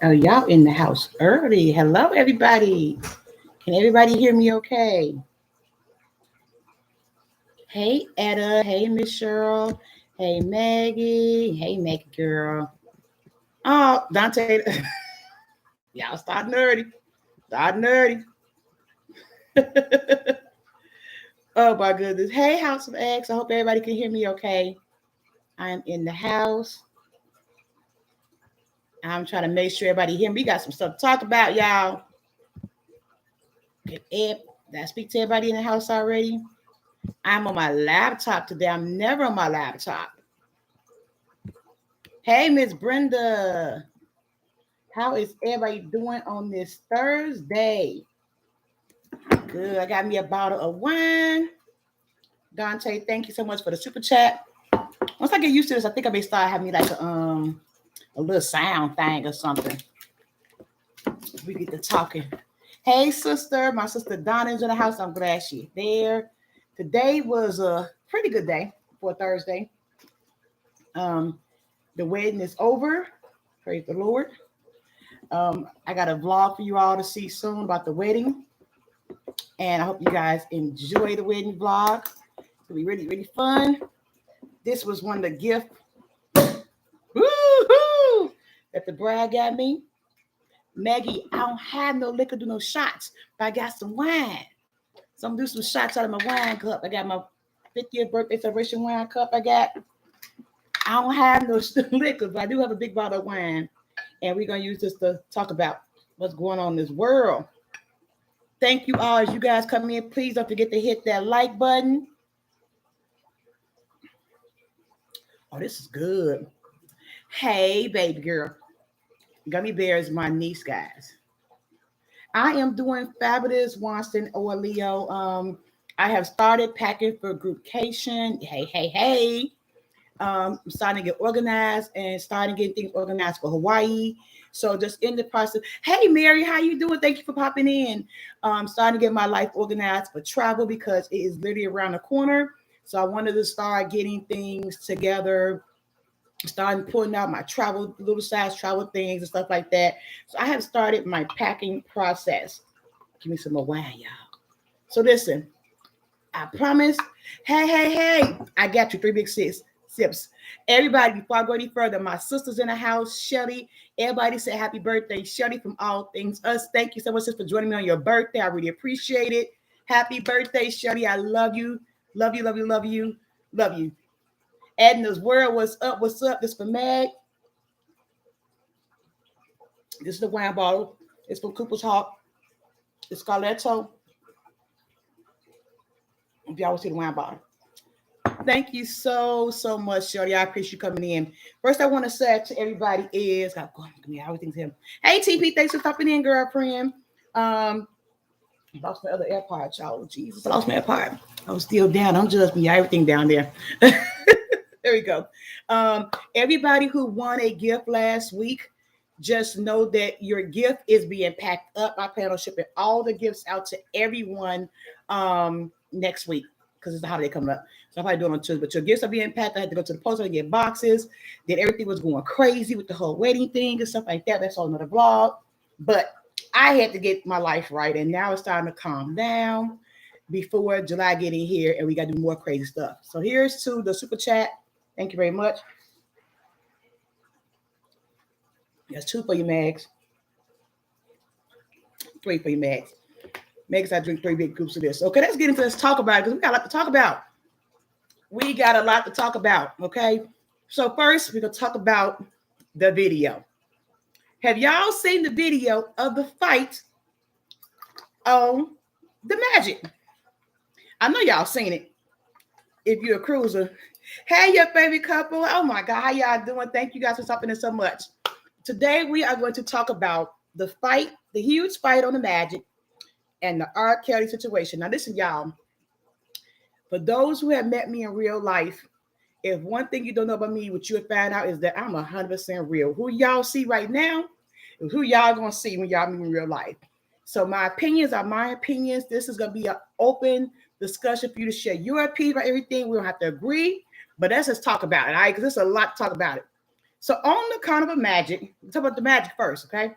Oh, y'all in the house early. Hello, everybody. Can everybody hear me okay? Hey, Etta. Hey, Miss Cheryl. Hey, Maggie. Hey, Maggie girl. Oh, Dante. Y'all start nerdy. Start nerdy. Oh, my goodness. Hey, House of X. I hope everybody can hear me okay. I'm in the house. I'm trying to make sure everybody hear me. We got some stuff to talk about, y'all. Did I speak to everybody in the house already? I'm on my laptop today. I'm never on my laptop. Hey, Miss Brenda. How is everybody doing on this Thursday? Good. I got me a bottle of wine. Dante, thank you so much for the super chat. Once I get used to this, I think I may start having me like a little sound thing or something. We get to talking. Hey, sister. My sister Donna's in the house. I'm glad she's there. Today was a pretty good day for Thursday. The wedding is over. Praise the Lord. I got a vlog for you all to see soon about the wedding. And I hope you guys enjoy the wedding vlog. It'll be really, really fun. This was one of the gifts that the bride got me. Maggie, I don't have no liquor, do no shots, but I got some wine. So I'm gonna do some shots out of my wine cup. I got my 50th birthday celebration wine cup. I don't have no liquor, but I do have a big bottle of wine. And we're gonna use this to talk about what's going on in this world. Thank you all as you guys come in. Please don't forget to hit that like button. Oh, this is good. Hey, baby girl. Gummy Bear is my niece, guys. I am doing fabulous, Wanston or Leo. I have started packing for groupcation. Hey. I'm starting to get organized and starting getting things organized for Hawaii. So just in the process. Hey, Mary, how you doing? Thank you for popping in. Starting to get my life organized for travel because it is literally around the corner. So I wanted to start getting things together, starting pulling out my travel, little size travel things and stuff like that. So I have started my packing process. Give me some more wine, y'all. So listen, I promise. Hey, I got you 3 big sips. Everybody, before I go any further, my sister's in the house, Shelly. Everybody say happy birthday, Shelly from All Things Us. Thank you so much for joining me on your birthday. I really appreciate it. Happy birthday, Shelly. I love you. Love you, love you, love you, love you. Edna's World, what's up? What's up? This for Meg. This is the wine bottle. It's from Cooper's Hawk. It's Scarletto. If y'all will see the wine bottle. Thank you so much, Shorty. I appreciate you coming in. First, I want to say to everybody is everything's him. Hey, TP, thanks for stopping in, girlfriend. I lost my other AirPod, y'all. Jesus, I lost my AirPod. I was still down. Don't judge me. Everything down there. There we go. Everybody who won a gift last week, just know that your gift is being packed up. I plan on shipping all the gifts out to everyone next week because it's the holiday coming up. So I'm probably doing it on Tuesday, but your gifts are being packed. I had to go to the post office and get boxes. Then everything was going crazy with the whole wedding thing and stuff like that. That's all another vlog. But I had to get my life right, and now it's starting to calm down before July getting here, and we got to do more crazy stuff. So here's to the super chat. Thank you very much. That's 2 for you, Mags. 3 for you, Mags. Mags, I drink 3 big groups of this. Okay, let's get into this. Talk about it because we got a lot to talk about. We got a lot to talk about. Okay, so first we're gonna talk about the video. Have y'all seen the video of the fight on the Magic? I know y'all seen it. If you're a cruiser, hey, your favorite couple. Oh my God, how y'all doing? Thank you guys for stopping in so much. Today we are going to talk about the fight, the huge fight on the Magic, and the R. Kelly situation. Now listen, y'all. For those who have met me in real life, if one thing you don't know about me, what you have found out is that I'm 100% real. Who y'all see right now is who y'all gonna see when y'all meet in real life. So my opinions are my opinions. This is gonna be an open discussion for you to share your opinion about everything. We don't have to agree, but let's just talk about it, all right? Because there's a lot to talk about it. So on the Carnival Magic, let's talk about the magic first, okay?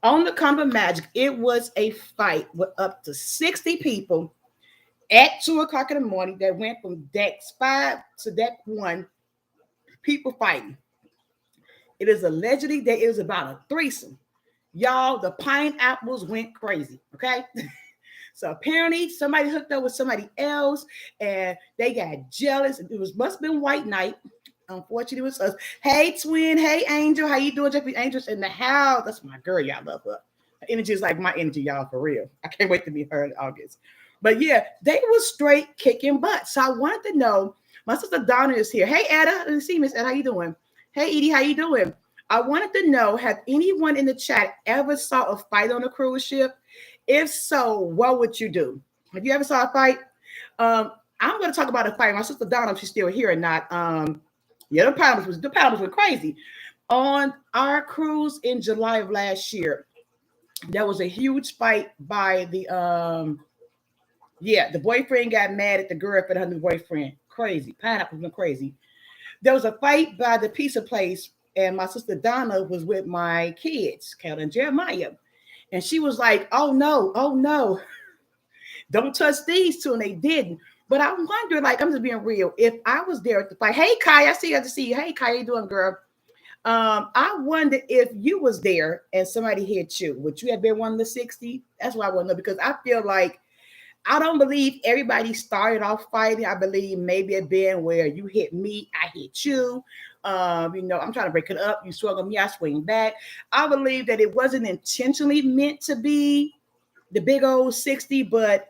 On the Carnival Magic, it was a fight with up to 60 people at 2 o'clock in the morning that went from decks 5 to deck 1, people fighting. It is allegedly that it was about a threesome. Y'all, the pineapples went crazy, okay? So apparently somebody hooked up with somebody else and they got jealous. It was must have been White Night. Unfortunately, it was us. Hey, twin. Hey, Angel. How you doing? Jeffrey Angel's in the house. That's my girl. Y'all love her. Her energy is like my energy, y'all, for real. I can't wait to meet her in August. But yeah, they was straight kicking butt. So I wanted to know. My sister Donna is here. Hey, Ada. Let me see, Miss Ada. How you doing? Hey, Edie. How you doing? I wanted to know, have anyone in the chat ever saw a fight on a cruise ship? If so, what would you do? Have you ever saw a fight? I'm going to talk about a fight. My sister Donna, if she's still here or not. Yeah, the paddles were crazy. On our cruise in July of last year, there was a huge fight by the boyfriend got mad at the girlfriend, her new boyfriend. Crazy. Pineapple went crazy. There was a fight by the pizza place, and my sister Donna was with my kids, Kayla and Jeremiah. And she was like, oh no, don't touch these two. And they didn't. But I wonder, like, I'm just being real. If I was there at the fight, hey, Kai, I see you. To see you. Hey, Kai, how you doing, girl? I wonder if you was there and somebody hit you. Would you have been one of the 60? That's what I want to know, because I feel like I don't believe everybody started off fighting. I believe maybe it been where you hit me, I hit you. I'm trying to break it up. You swung on me, I swing back. I believe that it wasn't intentionally meant to be the big old 60, but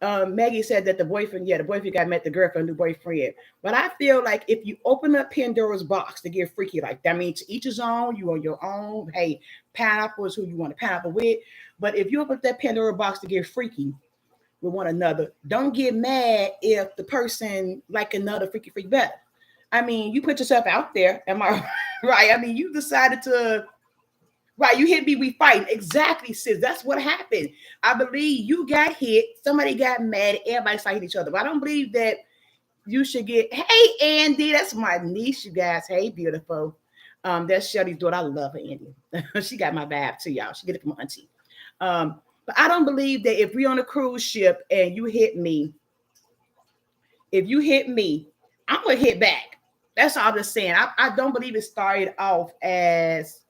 Maggie said that the boyfriend got met the girlfriend, new boyfriend. But I feel like if you open up Pandora's box to get freaky, like that means to each his own, you on your own. Hey, pineapple is who you want to pineapple with. But if you open up that Pandora box to get freaky with one another, don't get mad if the person like another freaky freak better. I mean, you put yourself out there. Am I right? I mean, you decided to. Right, you hit me, we fight. Exactly, sis. That's what happened. I believe you got hit, somebody got mad, everybody started each other. But I don't believe that you should get, hey, Andy, that's my niece, you guys. Hey, beautiful. That's Shelly's daughter. I love her, Andy. She got my vibe too, y'all. She get it from auntie. But I don't believe that if we're on a cruise ship and you hit me, I'm going to hit back. That's all I'm just saying. I don't believe it started off as,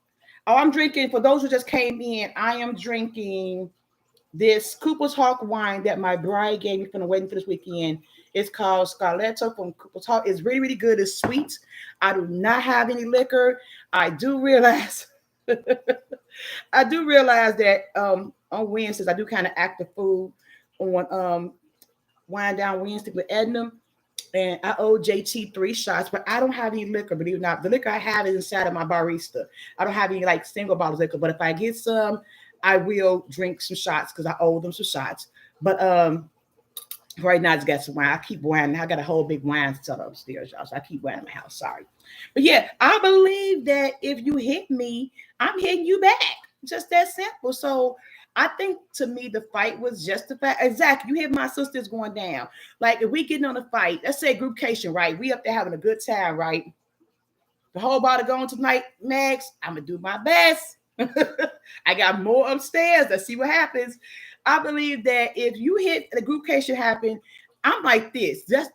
I'm drinking, for those who just came in, I am drinking this Cooper's Hawk wine that my bride gave me from the wedding for this weekend. It's called Scarletto from Cooper's Hawk. It's really, really good. It's sweet. I do not have any liquor. I do realize that on Wednesdays, I do kind of act the food on Wine Down Wednesday with Edna. And I owe JT 3 shots, but I don't have any liquor, believe it or not. The liquor I have is inside of my barista. I don't have any like single bottles of liquor, but if I get some, I will drink some shots because I owe them some shots. But right now I just got some wine. I keep wine. I got a whole big wine cellar upstairs, y'all. So I keep wine in my house. Sorry. But yeah, I believe that if you hit me, I'm hitting you back. Just that simple. So I think to me the fight was justified. Exactly. You hit my sister's going down. Like if we getting on a fight, let's say groupcation, right? We up there having a good time, right? The whole body going tonight, Max. I'm gonna do my best. I got more upstairs. Let's see what happens. I believe that if you hit the groupcation happen, I'm like this. Just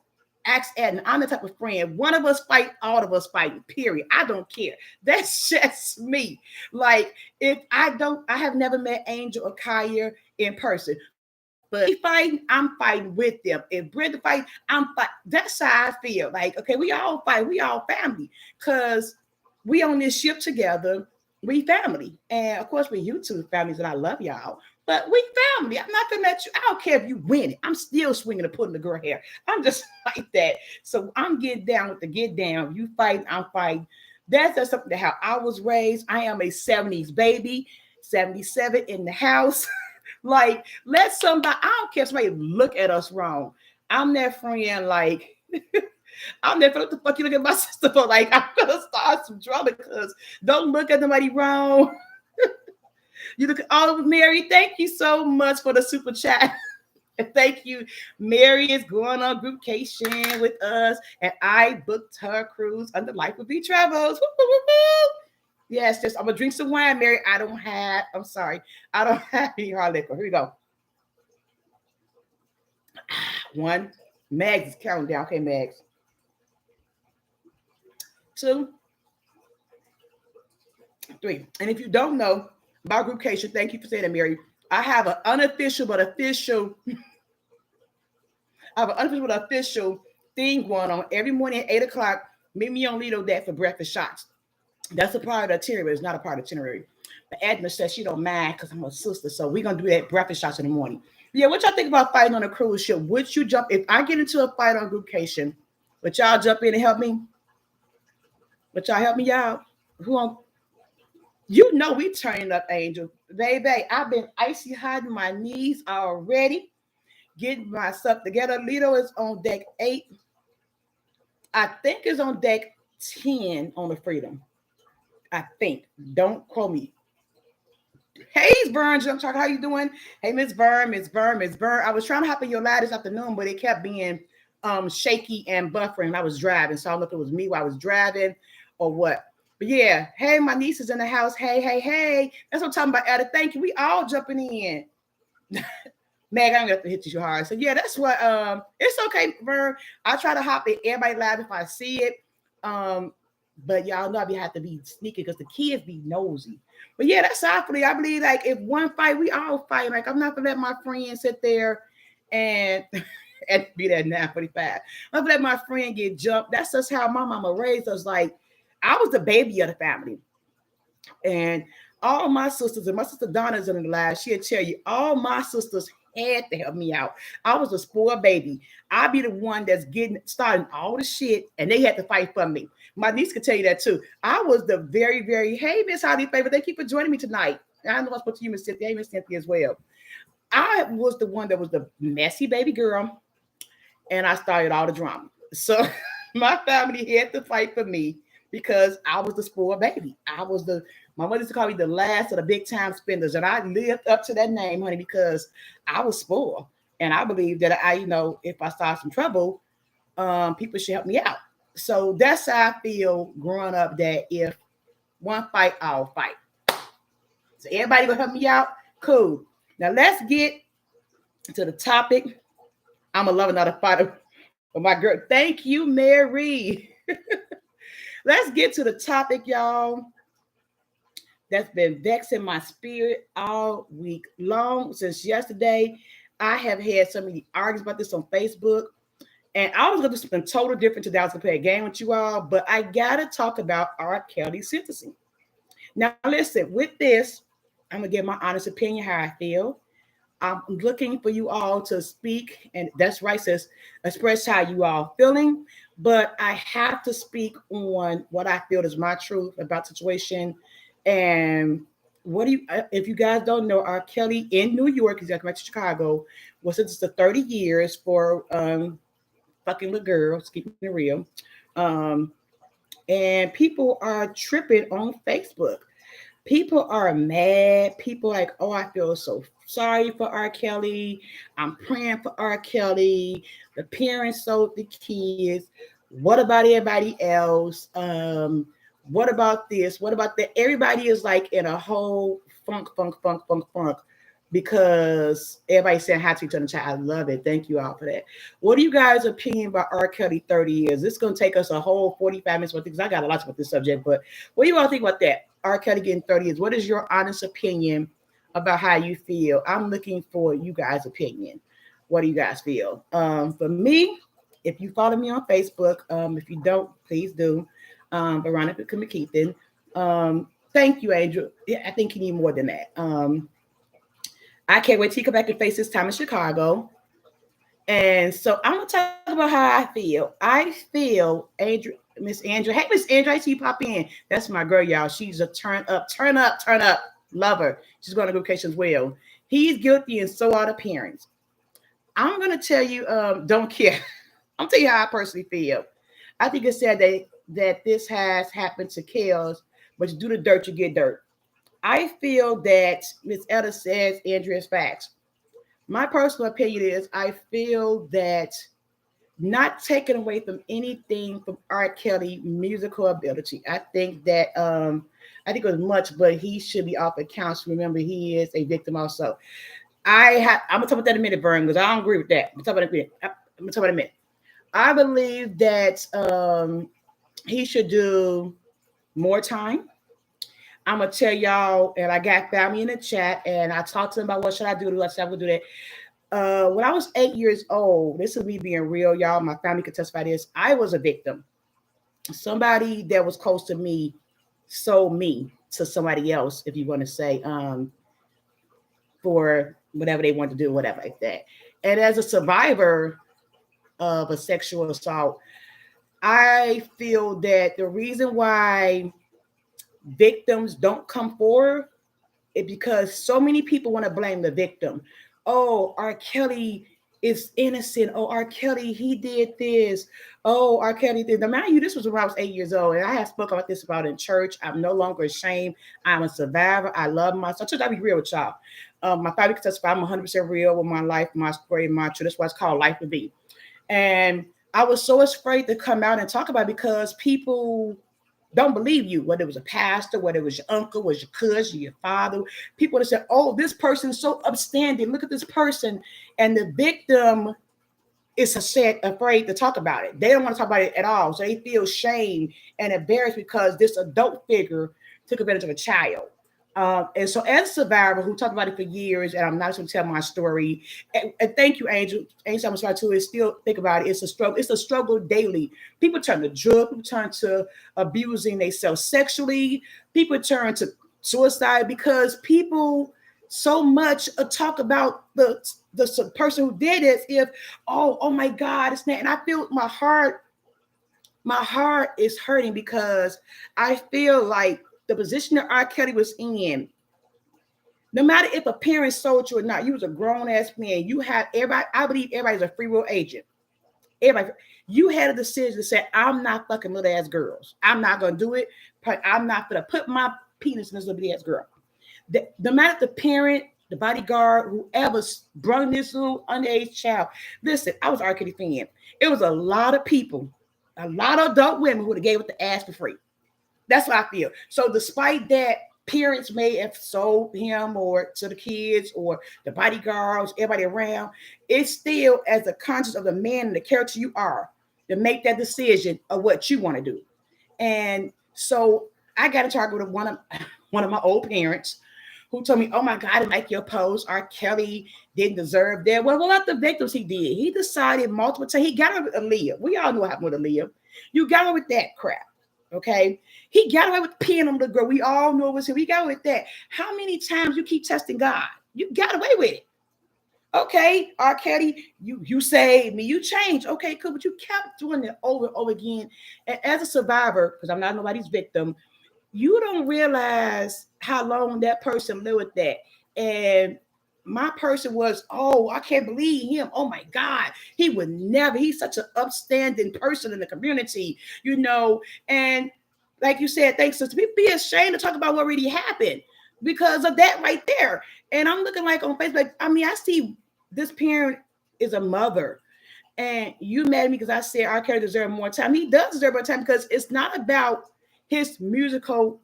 ask Edna. I'm the type of friend. One of us fight, all of us fight. Period. I don't care. That's just me. Like if I have never met Angel or Kaya in person. But if fighting, I'm fighting with them. If Brenda fight, I'm fighting. That's how I feel. Like, okay, we all fight. We all family. Because we on this ship together. We family. And of course, we're YouTube families, and I love y'all. But we family. I'm not gonna let you. I don't care if you win it. I'm still swinging and putting the girl hair. I'm just like that. So I'm getting down with the get down. You fighting, I'm fighting. That's just something that how I was raised. I am a 70s baby, 77 in the house. Like, let somebody, I don't care if somebody look at us wrong. I'm that friend, like, I'm there for what the fuck you look at my sister for. Like, I'm gonna start some drama because don't look at nobody wrong. You look at all of Mary. Thank you so much for the super chat. Thank you. Mary is going on groupcation with us, and I booked her cruise under Life Will Be Travels. Woo, woo, woo, woo. Yes, just I'm gonna drink some wine, Mary. I don't have. I'm sorry, I don't have any hard liquor. Here we go. One. Mags is counting down. Okay, Mags. Two, three. And if you don't know about groupcation, thank you for saying that, Mary. I have an unofficial but official. I have an unofficial but official thing going on every morning at 8 o'clock. Meet me on Lido that for breakfast shots. That's a part of the itinerary. It's not a part of the itinerary. But Edna says she don't mind because I'm a sister. So we're gonna do that breakfast shots in the morning. Yeah, what y'all think about fighting on a cruise ship? Would you jump if I get into a fight on groupcation? Would y'all jump in and help me? Would y'all help me out? Who on? You know we turning up, Angel. Baby, I've been icy hot in my knees already, getting myself together. Lido is on deck 8. I think it's on deck 10 on the Freedom. I think. Don't quote me. Hey, Burns, I'm talking. How you doing? Hey, Miss Burn, Miss Burn, Miss Burn. I was trying to hop in your live this afternoon, but it kept being shaky and buffering. I was driving, so I don't know if it was me while I was driving or what. But yeah, hey, my niece is in the house. Hey, hey, hey. That's what I'm talking about, Ada. Thank you. We all jumping in. Meg, I'm gonna have to hit you hard. So yeah, that's what it's okay, Vern. I try to hop in everybody live if I see it. But y'all know you have to be sneaky because the kids be nosy. But yeah, that's how I believe like if one fight, we all fight. Like I'm not gonna let my friend sit there and and be that 9:45. I'm gonna let my friend get jumped. That's just how my mama raised us. Like I was the baby of the family. And all my sisters, and my sister Donna's in the live, she'll tell you, all my sisters had to help me out. I was a spoiled baby. I'd be the one that's getting starting all the shit, and they had to fight for me. My niece could tell you that too. I was the very, very, hey, Miss Holly Favor, thank you for joining me tonight. I know I spoke to you, Miss Cynthia. Hey, Miss Cynthia as well. I was the one that was the messy baby girl, and I started all the drama. So my family had to fight for me because I was the spoiled baby. I was the my mother used to call me the last of the big time spenders, and I lived up to that name, honey, because I was spoiled, and I believe that if I start some trouble, people should help me out. So that's how I feel growing up. That if one fight, I'll fight. So everybody gonna help me out. Cool. Now let's get to the topic. I'm a lover, not a fighter. But my girl, thank you, Mary. Let's get to the topic, y'all. That's been vexing my spirit all week long. Since yesterday, I have had so many arguments about this on Facebook. And I was going to do something totally different today. I was going to play a game with you all, but I got to talk about R. Kelly sentencing. Now, listen, with this, I'm going to give my honest opinion how I feel. I'm looking for you all to speak, and that's right, sis, express how you all feeling. But I have to speak on what I feel is my truth about the situation. And what do you, if you guys don't know, R. Kelly in New York, he's got back to Chicago, was sentenced to 30 years for fucking little girls, keeping it real. Um, and people are tripping on Facebook. People are mad. People like, oh, I feel so sorry for R. Kelly. I'm praying for R. Kelly. The parents sold the kids. What about everybody else? What about this? What about that? Everybody is like in a whole funk because everybody's saying hi to each other. I love it. Thank you all for that. What are you guys' opinion about R. Kelly 30 years? This is going to take us a whole 45 minutes because I got a lot about this subject, but what do you all think about that? R. Kelly getting 30 years. What is your honest opinion about how you feel? I'm looking for you guys' opinion. What do you guys feel? For me, if you follow me on Facebook, if you don't, please do. Veronica McKeithen. Thank you, Angel. Yeah, I think you need more than that. I can't wait to come back and face this time in Chicago. And so I'm gonna talk about how I feel. I feel Miss Andrew. Hey, Miss Andrew, I see you pop in. That's my girl, y'all. She's a turn up. Love her. She's going to vocation as well. He's guilty and so are the parents. I'm gonna tell you, don't care. I'm tell you how I personally feel. I think it's sad that this has happened to Kels, but you do the dirt, you get dirt. I feel that Miss Etta says Andrea's facts. My personal opinion is I feel that not taking away from anything from R. Kelly musical ability. I think it was much, but he should be off accounts. Remember, he is a victim also. I'm gonna talk about that in a minute, Vern, because I don't agree with that. I'm gonna talk about it in a minute. I'm gonna talk about it in a minute. I believe that he should do more time. I'm gonna tell y'all, and I got family in the chat, and I talked to them about what should I do. I said I'm gonna do that. When I was 8 years old, this is me being real, y'all. My family could testify this. I was a victim. Somebody that was close to me sold me to somebody else, if you want to say, for whatever they want to do, whatever like that. And as a survivor of a sexual assault, I feel that the reason why victims don't come forward is because so many people want to blame the victim. Oh, R. Kelly is innocent. Oh, R. Kelly, he did this. Oh, R. Kelly did. Now, mind you, this was when I was 8 years old, and I have spoken about this about in church. I'm no longer ashamed. I'm a survivor. I love myself. Just I'll be real with y'all. My father can testify I'm 100% real with my life, my story, my truth. That's why it's called Life to Be. And I was so afraid to come out and talk about it because people don't believe you, whether it was a pastor, whether it was your uncle, was your cousin, your father. People that said, oh, this person's so upstanding. Look at this person. And the victim is afraid to talk about it. They don't want to talk about it at all. So they feel shame and embarrassed because this adult figure took advantage of a child. And so, as a survivor who talked about it for years, and I'm not going to tell my story. And thank you, Angel. Angel, I'm sorry too. Is still think about it. It's a struggle. It's a struggle daily. People turn to drugs. People turn to abusing themselves sexually. People turn to suicide because people so much talk about the person who did it. If oh my God, it's not. And I feel my heart is hurting because I feel like the position that R. Kelly was in, no matter if a parent sold you or not, you was a grown ass man. You had everybody. I believe everybody's a free will agent. Everybody, you had a decision to say, "I'm not fucking little ass girls. I'm not gonna do it. I'm not gonna put my penis in this little ass girl." No matter the parent, the bodyguard, whoever brung this little underage child. Listen, I was an R. Kelly fan. It was a lot of people, a lot of adult women who would have gave it the ass for free. That's what I feel. So despite that, parents may have sold him or to the kids or the bodyguards, everybody around. It's still as a conscience of the man and the character you are to make that decision of what you want to do. And so I got to talk with one of my old parents who told me, "Oh my God, I didn't like your post. R. Kelly didn't deserve that." Well, what about the victims he did? He decided multiple times. He got away with Aaliyah. We all know what happened with Aaliyah. You got away with that crap. Okay. He got away with peeing on the girl. We all know it was him. He got away with that. How many times you keep testing God? You got away with it. Okay, R. Kelly, you saved me, you changed. Okay, cool, but you kept doing it over and over again. And as a survivor, because I'm not nobody's victim, you don't realize how long that person lived with that. And my person was, oh, I can't believe him. Oh my God. He would never, he's such an upstanding person in the community, you know. And like you said, thanks, sister, be ashamed to talk about what really happened because of that right there. And I'm looking like on Facebook, I mean, I see this parent is a mother. And you mad at me because I said R. Kelly deserves more time. He does deserve more time because it's not about his musical,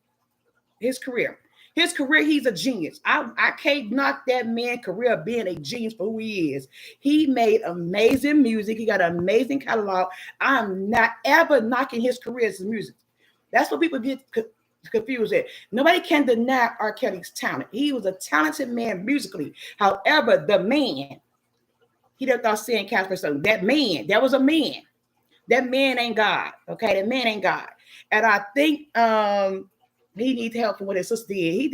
his career. His career, he's a genius. I can't knock that man career being a genius for who he is. He made amazing music. He got an amazing catalog. I'm not ever knocking his career as music. That's what people get confused at. Nobody can deny R. Kelly's talent. He was a talented man musically. However, the man, he done thought saying Casper something. That man, that was a man. That man ain't God. Okay, that man ain't God. And I think he needs help from what his sister did. He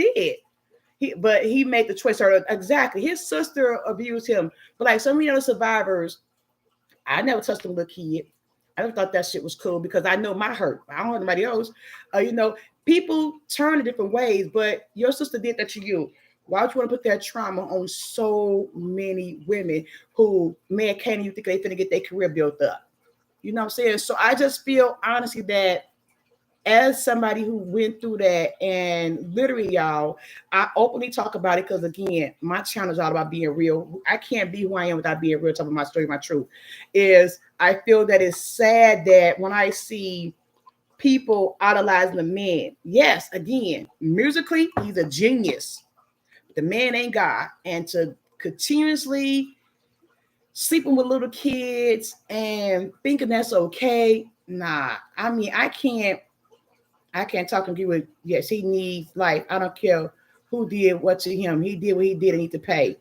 did. But he made the choice. Exactly. His sister abused him. But like so many other survivors, I never touched a little kid. I never thought that shit was cool because I know my hurt. I don't know anybody else. You know, people turn in different ways, but your sister did that to you. Why would you want to put that trauma on so many women who man can't even think they finna get their career built up? You know what I'm saying? So I just feel honestly that as somebody who went through that, and literally, y'all, I openly talk about it because again, my channel is all about being real. I can't be who I am without being real, talking my story, my truth. Is I feel that it's sad that when I see people idolizing the man, yes, again, musically, he's a genius. The man ain't God, and to continuously sleeping with little kids and thinking that's okay. Nah, I mean, I can't talk and agree with. Yes, he needs life. I don't care who did what to him. He did what he did and need to pay.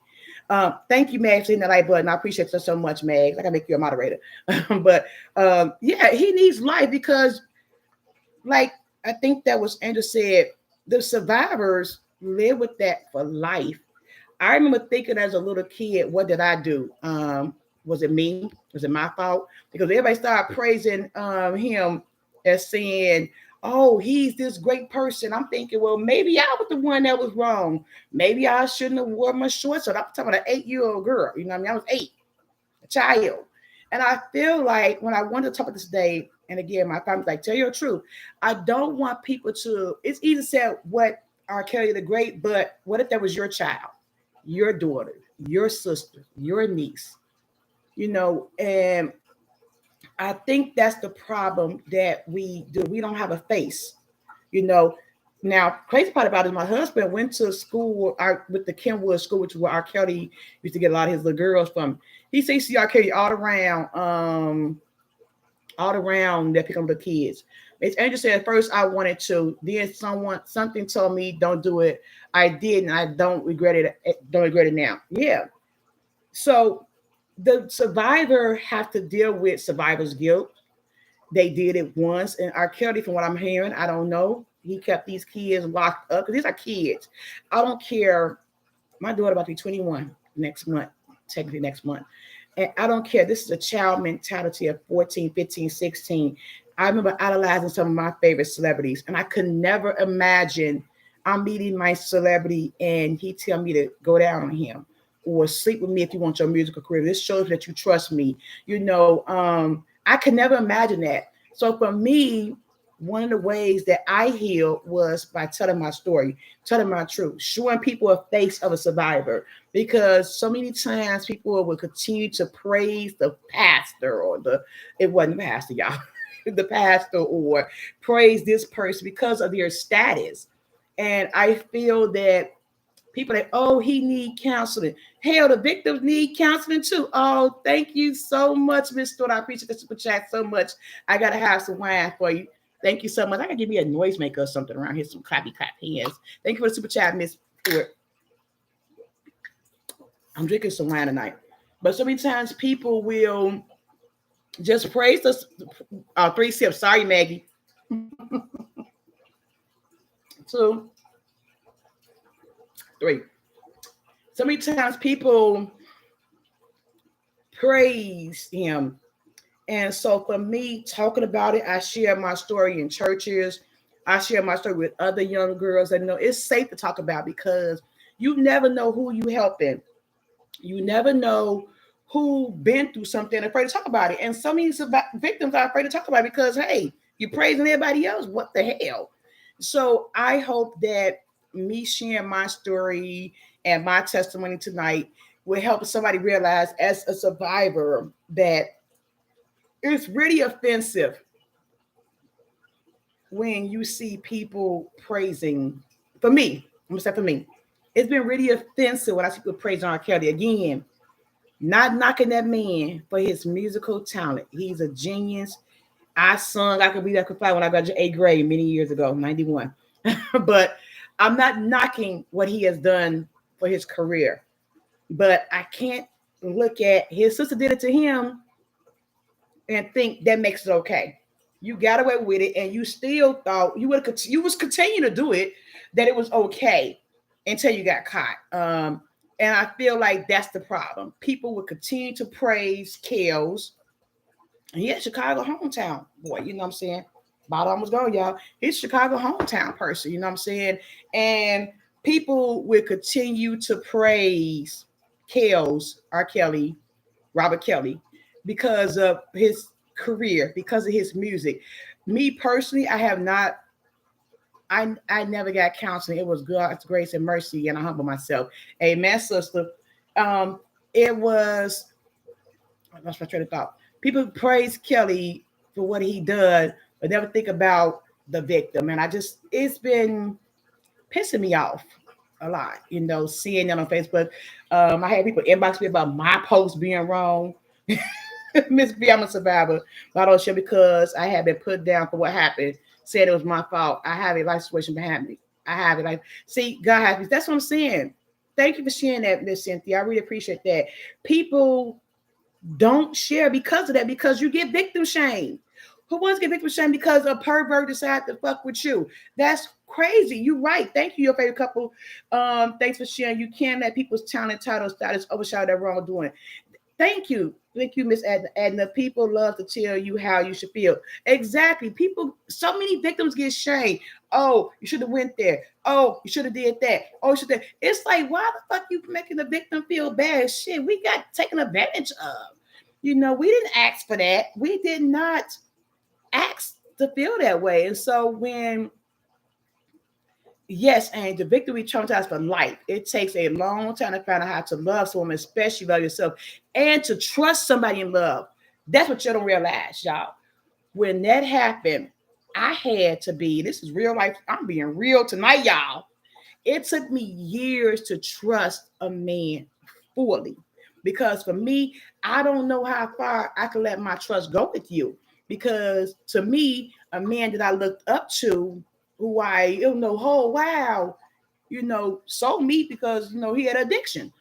Thank you, Max, for hitting the like button. I appreciate you so much, Max. I gotta make you a moderator. But yeah, he needs life because, like I think that was Andrew said, the survivors live with that for life. I remember thinking as a little kid, what did I do? Was it me? Was it my fault? Because everybody started praising him as saying, "Oh, he's this great person." I'm thinking, well, maybe I was the one that was wrong. Maybe I shouldn't have worn my shorts. So I'm talking about an 8-year-old girl. You know what I mean? I was 8, a child. And I feel like when I wanted to talk about this today, and again, my family's like, tell you the truth. I don't want people to, it's easy to say what R. Kelly the Great, but what if that was your child, your daughter, your sister, your niece, and I think that's the problem that we do. We don't have a face, you know. Now, crazy part about it is my husband went to school with the GLENWOOD school, which is where R. Kelly used to get a lot of his little girls from. He says he see R. Kelly all around that pick up the kids. It's interesting. At first, I wanted to. Then something told me don't do it. I did, and I don't regret it. Don't regret it now. Yeah. So the survivor have to deal with survivor's guilt. They did it once, and R. Kelly, from what I'm hearing, I don't know. He kept these kids locked up because these are kids. I don't care. My daughter about to be 21 next month, technically next month. And I don't care. This is a child mentality of 14, 15, 16. I remember idolizing some of my favorite celebrities, and I could never imagine I'm meeting my celebrity and he tell me to go down on him or sleep with me if you want your musical career. This shows that you trust me. I could never imagine that. So for me, one of the ways that I healed was by telling my story, telling my truth, showing people a face of a survivor. Because so many times people will continue to praise the pastor or it wasn't the pastor, y'all, the pastor, or praise this person because of their status. And I feel that people that, oh, he need counseling. Hell, the victims need counseling too. Oh, thank you so much, Miss Stewart. I appreciate the super chat so much. I gotta have some wine for you. Thank you so much. I gotta give me a noisemaker or something around here, some clappy clap hands. Thank you for the super chat, Miss Stewart. I'm drinking some wine tonight. But so many times people will just praise us. 3 sips. Sorry, Maggie. 2, 3. So many times people praise him. And so for me, talking about it, I share my story in churches. I share my story with other young girls. And it's safe to talk about because you never know who you helping. You never know who been through something and afraid to talk about it. And so many victims are afraid to talk about it because, hey, you're praising everybody else. What the hell? So I hope that me sharing my story and my testimony tonight will help somebody realize as a survivor that it's really offensive when you see people praising. For me, I'm gonna say for me, it's been really offensive when I see people praising R. Kelly. Again, not knocking that man for his musical talent. He's a genius. I could read, I could fly when I got to 8th grade many years ago, 91. But I'm not knocking what he has done for his career. But I can't look at his sister did it to him and think that makes it okay. You got away with it, and you still thought you was continuing to do it, that it was okay until you got caught. And I feel like that's the problem. People will continue to praise Kels. He had Chicago hometown boy, you know what I'm saying? Bottom was gone, y'all. He's Chicago hometown person, you know what I'm saying? And people will continue to praise Kels, R. Kelly, Robert Kelly, because of his career, because of his music. Me personally, I have not. I never got counseling. It was God's grace and mercy, and I humble myself. Amen, sister. Um, it was. That's my train of thought. People praise Kelly for what he done, but never think about the victim. And I just, it's been pissing me off a lot, seeing that on Facebook. I had people inbox me about my post being wrong. Miss B, I'm a survivor. But I don't share because I have been put down for what happened. Said it was my fault. I have a life situation behind me. I have it. Like, see, God has me. That's what I'm saying. Thank you for sharing that, Miss Cynthia. I really appreciate that. People don't share because of that, because you get victim shame. Who wants to get victim shame because a pervert decided to fuck with you? That's crazy. You're right. Thank you, your favorite couple. Thanks for sharing. You can't let people's talent, title, status overshadow their wrongdoing. Thank you. Thank you, Miss Edna. Edna. People love to tell you how you should feel. Exactly. People, so many victims get shamed. Oh, you should have went there. Oh, you should have did that. Oh, you should have. It's like, why the fuck you making the victim feel bad? Shit, we got taken advantage of. We didn't ask for that. We did not ask to feel that way. And so when, yes, and the victory traumatized for life. It takes a long time to find out how to love someone, especially love yourself, and to trust somebody in love. That's what you don't realize, y'all. When that happened, I had to be, this is real life. I'm being real tonight, y'all. It took me years to trust a man fully. Because for me, I don't know how far I can let my trust go with you. Because to me, a man that I looked up to, who I don't know, oh wow, sold me because he had addiction.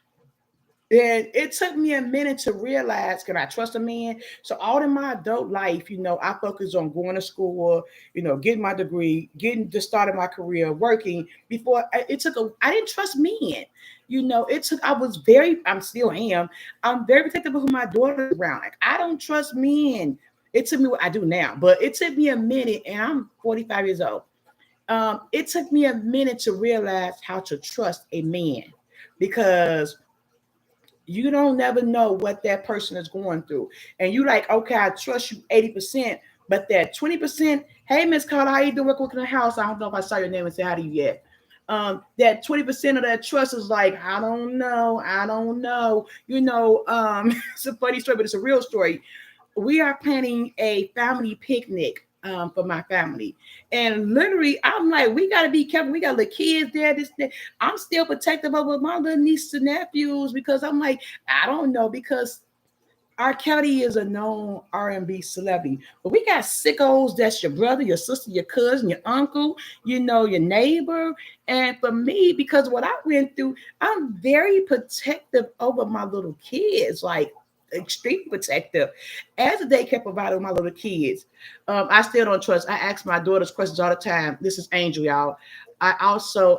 And it took me a minute to realize, can I trust a man? So all in my adult life, I focused on going to school, getting my degree, getting the start of my career, working before I didn't trust men. I'm still am. I'm very protective of who my daughter's around. Like, I don't trust men. It took me, what I do now, but it took me a minute, and I'm 45 years old. It took me a minute to realize how to trust a man, because you don't never know what that person is going through. And you like, okay, I trust you 80%, but that 20%, hey, Miss Carter, how you doing? Working in the house. I don't know if I saw your name and say hi to you yet. That 20% of that trust is like, I don't know. It's a funny story, but it's a real story. We are planning a family picnic for my family. And literally, I'm like, we got to be careful. We got the kids there. I'm still protective over my little nieces and nephews, because I'm like, I don't know, because R. Kelly is a known R&B celebrity, but we got sickos. That's your brother, your sister, your cousin, your uncle, your neighbor. And for me, because what I went through, I'm very protective over my little kids, like extremely protective. As a daycare provider with my little kids, I still don't trust. I ask my daughters questions all the time. This is Angel, y'all. I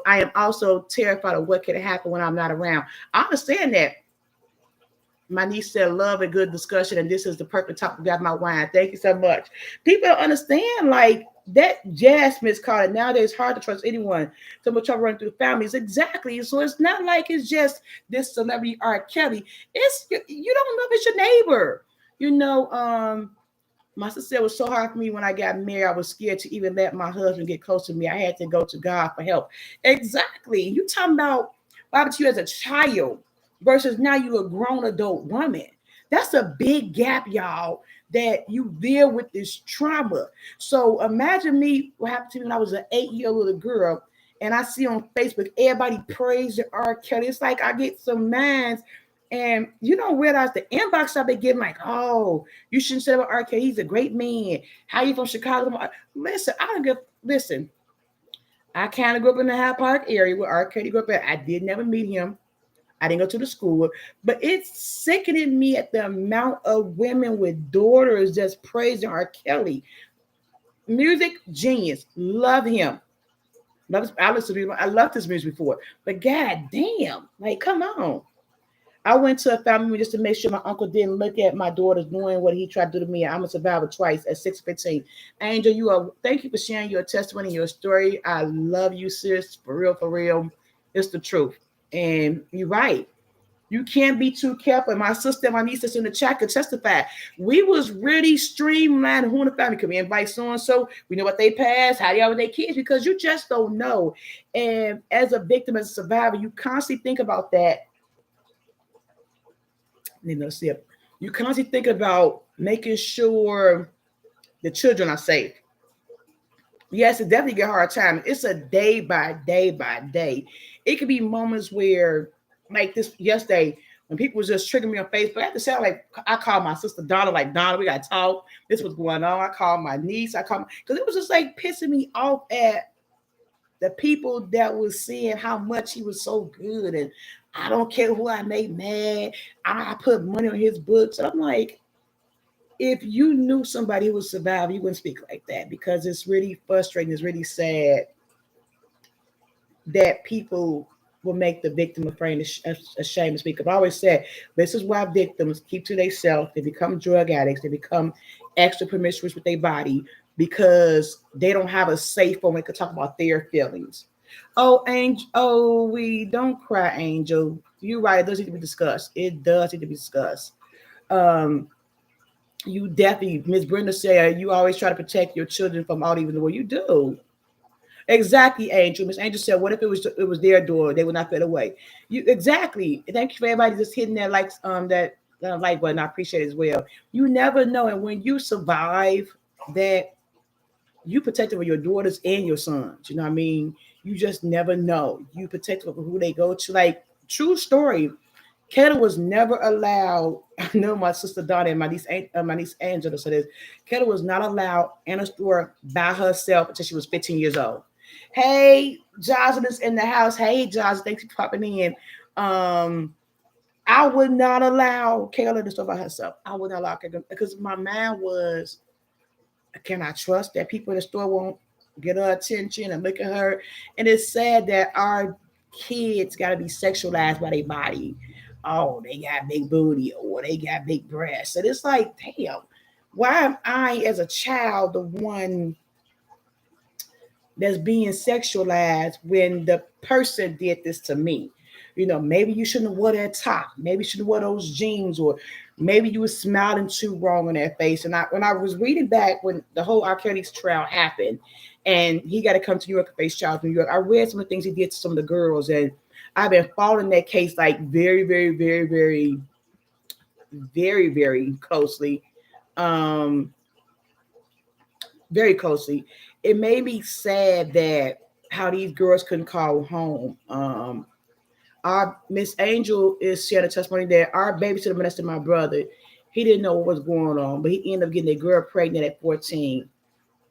am also terrified of what could happen when I'm not around. I understand that. My niece said, love a good discussion, and this is the perfect topic. Got my wine. Thank you so much. People don't understand, like, that jazz, Miss Carter. Nowadays, it's hard to trust anyone. So much trouble running through families. Exactly. So it's not like it's just this celebrity R. Kelly. It's, you don't know if it's your neighbor. My sister said it was so hard for me when I got married. I was scared to even let my husband get close to me. I had to go to God for help. Exactly. You talking about what happened to you as a child versus now you a grown adult woman. That's a big gap, y'all, that you deal with this trauma. So imagine me, what happened to me when I was an 8-year-old little girl, and I see on Facebook everybody praise R. Kelly. It's like I get some minds, and you don't realize the inbox I've been getting, like, oh, you shouldn't say about R. Kelly. He's a great man. How you from Chicago? Listen, I don't give. Listen, I kind of grew up in the Hyde Park area where R. Kelly grew up at. I did never meet him. I didn't go to the school, but it's sickening me at the amount of women with daughters just praising R. Kelly. Music genius, love him. I loved his music before, but god damn, like, come on. I went to a family just to make sure my uncle didn't look at my daughters knowing what he tried to do to me. I'm a survivor twice at 6'15". Angel, thank you for sharing your testimony, your story. I love you, sis. For real, for real. It's the truth. And you're right. You can't be too careful. My sister and my niece that's in the chat could testify. We was really streamlined who in the family. Can we invite so-and-so? We know what they passed, how they are with their kids, because you just don't know. And as a victim, as a survivor, you constantly think about that. You constantly think about making sure the children are safe. Yes, it definitely get a hard time. It's a day by day by day. It could be moments where, like this yesterday, when people was just triggering me on Facebook. I have to say, like, I called my sister Donna, like, Donna, we got to talk. This was going on. I called my niece. Because it was just like pissing me off at the people that was seeing how much he was so good. And I don't care who I made mad. I put money on his books. And I'm like, if you knew somebody who was surviving, you wouldn't speak like that, because it's really frustrating. It's really sad that people will make the victim afraid, ashamed to speak up. I always said, this is why victims keep to themselves. They become drug addicts. They become extra promiscuous with their body, because they don't have a safe one where they can talk about their feelings. Oh, Angel. Oh, we don't cry, Angel. You're right. It does need to be discussed. It does need to be discussed. You definitely, Miss Brenda said, you always try to protect your children from all evil. Well, you do. Exactly, Angel. Miss Angel said, what if it was their door? They would not fit away. You exactly. Thank you for everybody just hitting that like button. I appreciate it as well. You never know. And when you survive that, you protect them for your daughters and your sons. You know what I mean? You just never know. You protect them for who they go to. Like, true story. Kayla was never allowed. I know my sister Donna and my niece Angela said this. Kayla was not allowed in a store by herself until she was 15 years old. Hey, Jocelyn's in the house. Hey, Jocelyn, thanks for popping in. I would not allow Kayla in the store by herself. I would not allow Kayla, because my mind was, can I trust that people in the store won't get her attention and look at her? And it's sad that our kids got to be sexualized by their body. Oh, they got big booty, or they got big breasts. And it's like, damn, why am I as a child the one that's being sexualized when the person did this to me? You know, maybe you shouldn't have wore that top. Maybe you should have wore those jeans, or maybe you were smiling too wrong on that face. And when I was reading back when the whole R. Kelly's trial happened, and he got to come to New York and face trial in New York, I read some of the things he did to some of the girls, and I've been following that case like very, very, very, very, very, very closely. Um, very closely. It made me sad that how these girls couldn't call home. Our Miss Angel is sharing a testimony that our babysitter molested my brother. He didn't know what was going on, but he ended up getting a girl pregnant at 14.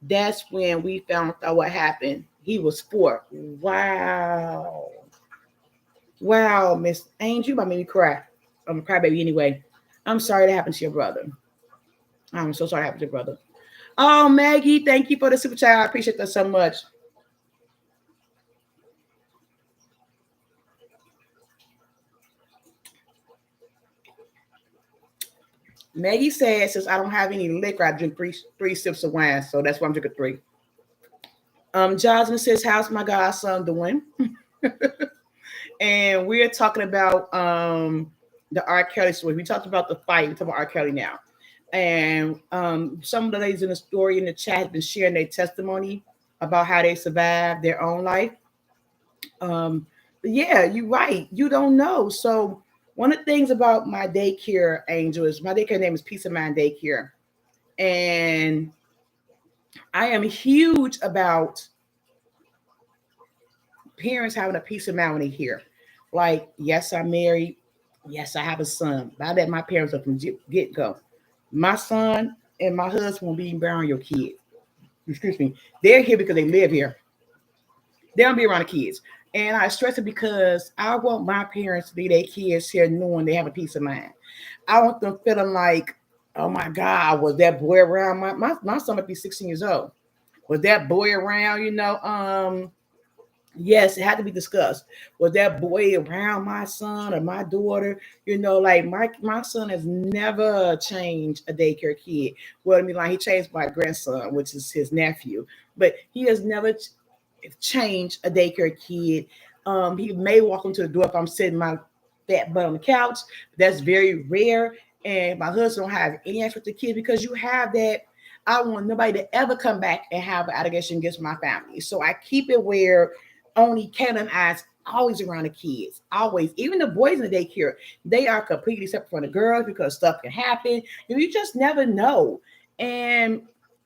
That's when we found out what happened. He was 4. Wow. Wow, Miss Angel, you might make me cry. I'm a crybaby anyway. I'm sorry that happened to your brother. I'm so sorry that happened to your brother. Oh, Maggie, thank you for the super chat. I appreciate that so much. Maggie says, since I don't have any liquor, I drink three sips of wine. So that's why I'm drinking 3. Jasmine says, how's my godson doing? And we're talking about the R. Kelly story. We talked about the fight. We're talking about R. Kelly now. And some of the ladies in the story in the chat have been sharing their testimony about how they survived their own life. But yeah, you're right. You don't know. So one of the things about my daycare, Angel, is my daycare name is Peace of Mind Daycare. And I am huge about parents having a peace of mind when they hear. Like, yes, I'm married. Yes, I have a son. I let my parents up from get-go. My son and my husband will be around your kids. Excuse me. They're here because they live here. They don't be around the kids. And I stress it because I want my parents to be their kids here knowing they have a peace of mind. I want them feeling like, oh my God, was that boy around? My son might be 16 years old. Was that boy around, yes, it had to be discussed. Was that boy around my son or my daughter? Like my son has never changed a daycare kid. Well, I mean, like he changed my grandson, which is his nephew, but he has never changed a daycare kid. He may walk into the door if I'm sitting my fat butt on the couch. That's very rare. And my husband don't have any access to kids because you have that. I don't want nobody to ever come back and have an allegation against my family. So I keep it where only Caleb eyes always around the kids. Always. Even the boys in the daycare, they are completely separate from the girls because stuff can happen. You just never know. And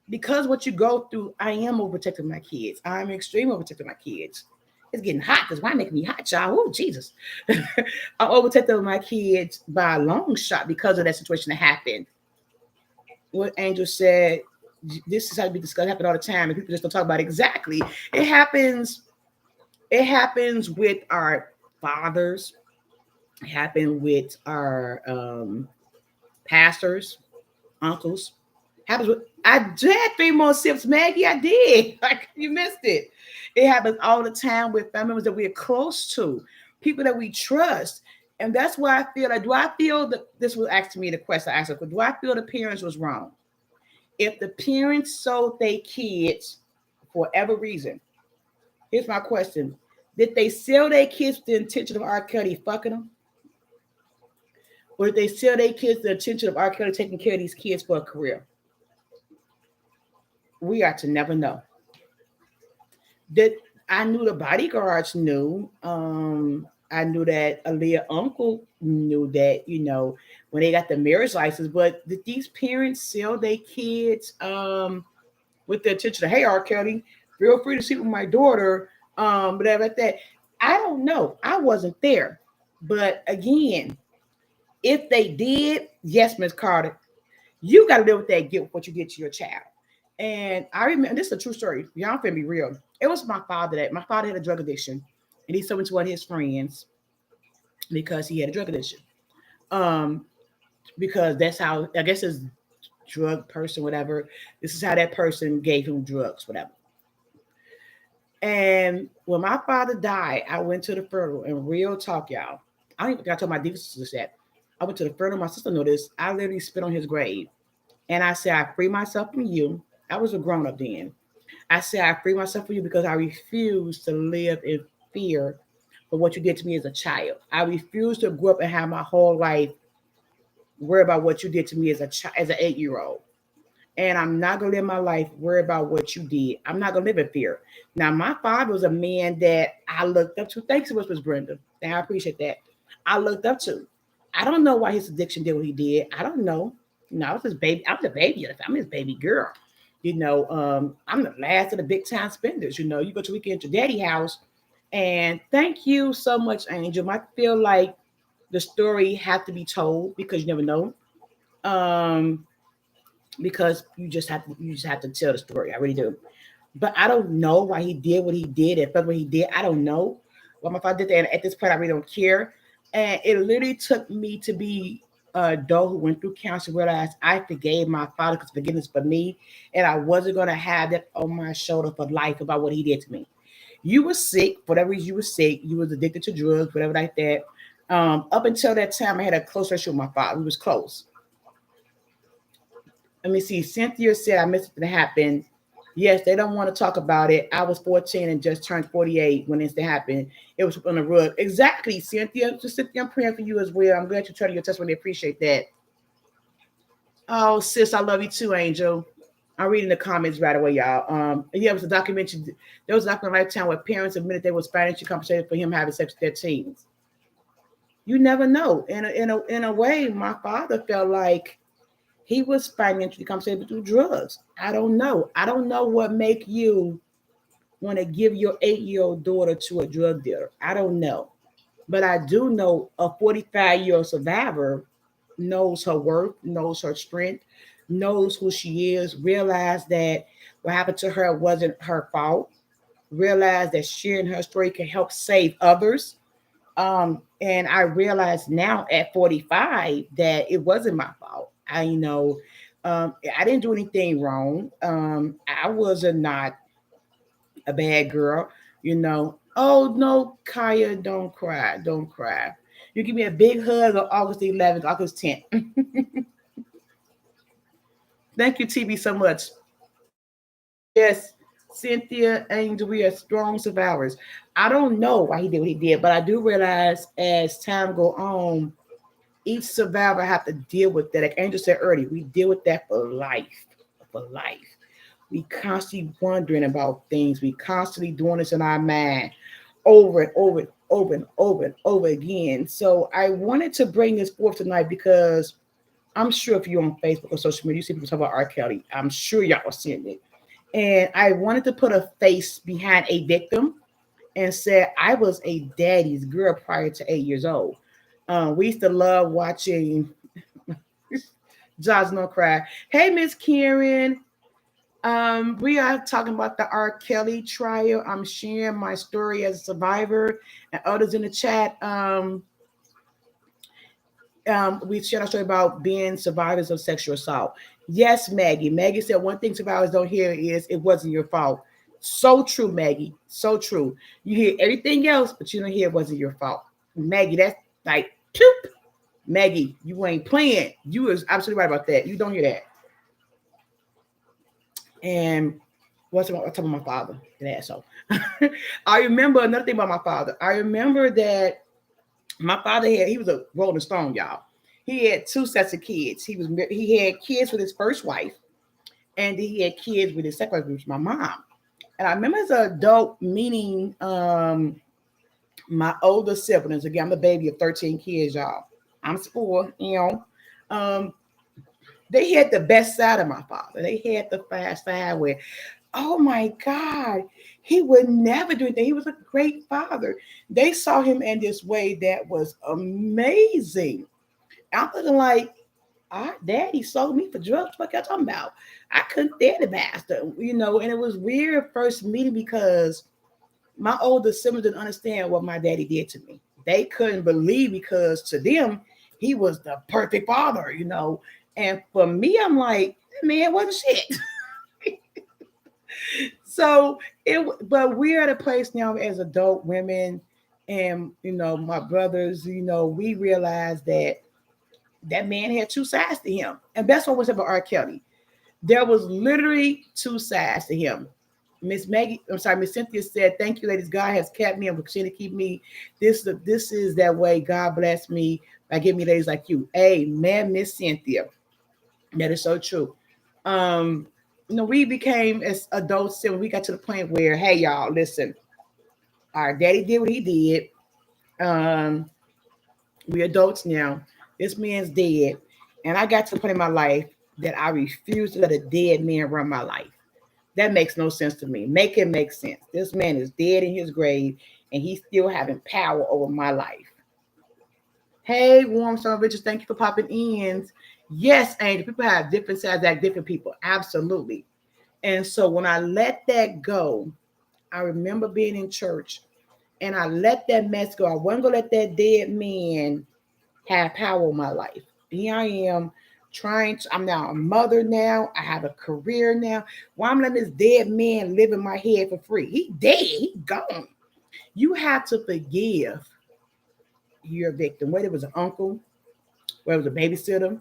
because what you go through, I am overprotecting my kids. I'm extremely overprotecting my kids. It's getting hot because why make me hot, y'all? Oh, Jesus. I'm overprotecting my kids by a long shot because of that situation that happened. What Angel said, this is how to be discussed, happen all the time, and people just don't talk about it. Exactly. It happens. It happens with our fathers. It happened with our pastors, uncles. Happens with I had 3 more sips, Maggie. I did. Like you missed it. It happens all the time with family members that we're close to, people that we trust. And that's why I feel like, do I feel that this was asking me the question I asked her, do I feel the parents was wrong? If the parents sold their kids for whatever reason, here's my question. Did they sell their kids with the intention of R. Kelly fucking them? Or did they sell their kids with the intention of R. Kelly taking care of these kids for a career? We are to never know. That I knew the bodyguards knew. I knew that Aaliyah uncle knew that, when they got the marriage license, but did these parents sell their kids with the intention of, hey, R. Kelly, feel free to sleep with my daughter, whatever like that. I don't know. I wasn't there. But again, if they did, yes, Miss Carter, you got to live with that guilt, what you did to your child. And I remember, this is a true story. Y'all finna be real. It was my father had a drug addiction, and he sold it to one of his friends because he had a drug addiction. Um, because that's how, I guess, his drug person, whatever. This is how that person gave him drugs, whatever. And when my father died, I went to the funeral. And real talk, y'all, I don't even think I told my deep sisters that. I went to the funeral. My sister noticed. I literally spit on his grave, and I said, "I free myself from you." I was a grown up then. I said, "I free myself from you because I refuse to live in fear for what you did to me as a child. I refuse to grow up and have my whole life worry about what you did to me as a child, as an 8-year-old. And I'm not gonna live my life worry about what you did. I'm not gonna live in fear." Now, my father was a man that I looked up to. Thanks so much, Miss Brenda. And I appreciate that. I looked up to. I don't know why his addiction did what he did. I don't know. I was his baby. I was a baby. I'm his baby girl. I'm the last of the big time spenders. You go to weekend at your daddy house. And thank you so much, Angel. I feel like the story had to be told because you never know. Um, because you just have to tell the story. I really do. But I don't know why he did what he did and felt what he did. I don't know why my father did that. And at this point, I really don't care. And it literally took me to be a adult who went through counseling, realized I forgave my father because forgiveness for me, and I wasn't going to have that on my shoulder for life about what he did to me. You were sick, for whatever reason you were sick. You was addicted to drugs, whatever like that. Up until that time, I had a close relationship with my father. We was close. Let me see. Cynthia said I missed it to happen. Yes, they don't want to talk about it. I was 14 and just turned 48 when this happened. It was on the rug. Exactly, Cynthia. So Cynthia, I'm praying for you as well. I'm glad you're turning your testimony. Appreciate that. Oh, sis, I love you too, Angel. I'm reading the comments right away, y'all. Yeah, it was a documentary. There was a documentary Lifetime where parents admitted they was financially compensated for him having sex with their teens. You never know. In a way, my father felt like he was financially compensated through drugs. I don't know. I don't know what make you want to give your 8-year-old daughter to a drug dealer. I don't know. But I do know a 45-year-old survivor knows her worth, knows her strength, knows who she is, realized that what happened to her wasn't her fault, realized that sharing her story can help save others. And I realize now at 45 that it wasn't my fault. I didn't do anything wrong. I was not a bad girl. Oh no, Kaya, don't cry, don't cry. You give me a big hug on August 11th, August 10th. Thank you, TV, so much. Yes, Cynthia, Angel, we are strong survivors. I don't know why he did what he did, but I do realize as time go on, each survivor have to deal with that. Like Angel said earlier, we deal with that for life. For life. We constantly wondering about things. We constantly doing this in our mind over and over and over and over and over again. So I wanted to bring this forth tonight because I'm sure if you're on Facebook or social media, you see people talk about R. Kelly. I'm sure y'all are seeing it. And I wanted to put a face behind a victim and said I was a daddy's girl prior to 8 years old. We used to love watching Josh No Cry. Hey, Miss Karen. We are talking about the R. Kelly trial. I'm sharing my story as a survivor, and others in the chat. We shared our story about being survivors of sexual assault. Yes, Maggie. Maggie said one thing survivors don't hear is it wasn't your fault. So true, Maggie. So true. You hear everything else, but you don't hear it wasn't your fault. Maggie, that's like, poop. Maggie, you ain't playing. You was absolutely right about that. You don't hear that. And what's about, talking about my father? That asshole. I remember another thing about my father. I remember that my father he was a Rolling Stone, y'all. He had two sets of kids. He had kids with his first wife, and he had kids with his second wife, which was my mom. And I remember as an adult meeting my older siblings. Again, I'm the baby of 13 kids, y'all. I'm spoiled, you know. Um, they had the best side of my father. They had the fast side where, oh my God, he would never do anything. He was a great father. They saw him in this way that was amazing. I'm looking like, our daddy sold me for drugs. What y'all talking about? I couldn't stand the bastard, you know. And it was weird first meeting because my older siblings didn't understand what my daddy did to me. They couldn't believe because to them he was the perfect father, you know. And for me, I'm like, that man wasn't shit. So but we're at a place now as adult women, and you know, my brothers, you know, we realize that that man had two sides to him, and that's what was about R. Kelly. There was literally two sides to him. Miss Cynthia said, "Thank you, ladies. God has kept me and will continue to keep me. This is that way. God bless me by giving me ladies like you." Amen, Miss Cynthia. That is so true. Um, you know, we became as adults and we got to the point where, hey, y'all, listen, our daddy did what he did. Um, we adults now. This man's dead, and I got to the point in my life that I refuse to let a dead man run my life. That makes no sense to me. Make it make sense. This man is dead in his grave, and he's still having power over my life. Hey, warm summer bitches, thank you for popping in. Yes, Angel, people have different sides, like different people. Absolutely. And so when I let that go, I remember being in church and I let that mess go. I wasn't gonna let that dead man have power in my life. Here I am I'm now a mother now. I have a career now. Why I'm letting this dead man live in my head for free? He dead, he gone. You have to forgive your victim, whether it was an uncle, whether it was a babysitter,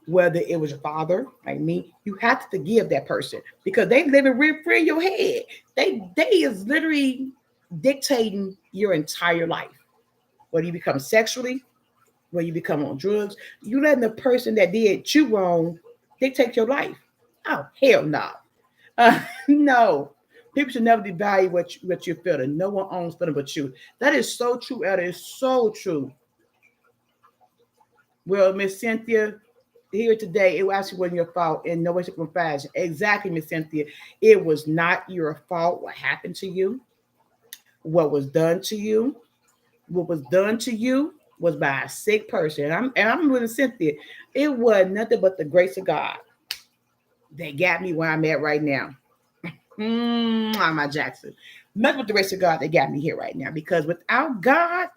whether it was your father, like me, you have to forgive that person because they living real free in your head. They is literally dictating your entire life. Whether you become sexually, whether you become on drugs, you letting the person that did you wrong dictate your life. Oh hell no, no. People should never devalue what you're feeling. No one owns feeling but you. That is so true, Elder. It's so true. Well, Miss Cynthia, here today, it actually wasn't your fault in no way, shape, or fashion. Exactly, Miss Cynthia. It was not your fault what happened to you, what was done to you. What was done to you was by a sick person. And I'm with Cynthia. It was nothing but the grace of God that got me where I'm at right now. My Jackson. Nothing but the grace of God that got me here right now. Because without God,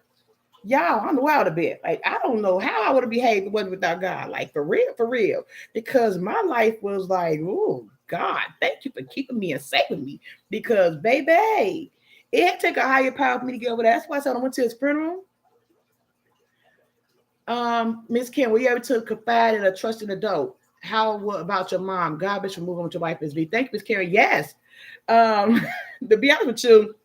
y'all, I'm wild a bit. Like, I don't know how I would have behaved if it wasn't without God. Like, for real, for real. Because my life was like, oh, God, thank you for keeping me and saving me. Because, baby, it had to take a higher power for me to get over that. That's why I said I went to his funeral. Miss Kim, were you ever to confide in a trusted adult? How what about your mom? God bless you moving with your wife is be. Thank you, Miss Karen. Yes. Um, to be honest with you,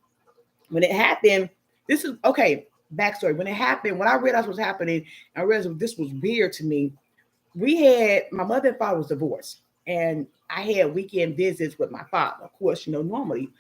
when it happened, this is okay. Backstory. When it happened, when I realized what was happening, I realized this was weird to me. We had my mother and father was divorced, and I had weekend visits with my father, of course, normally.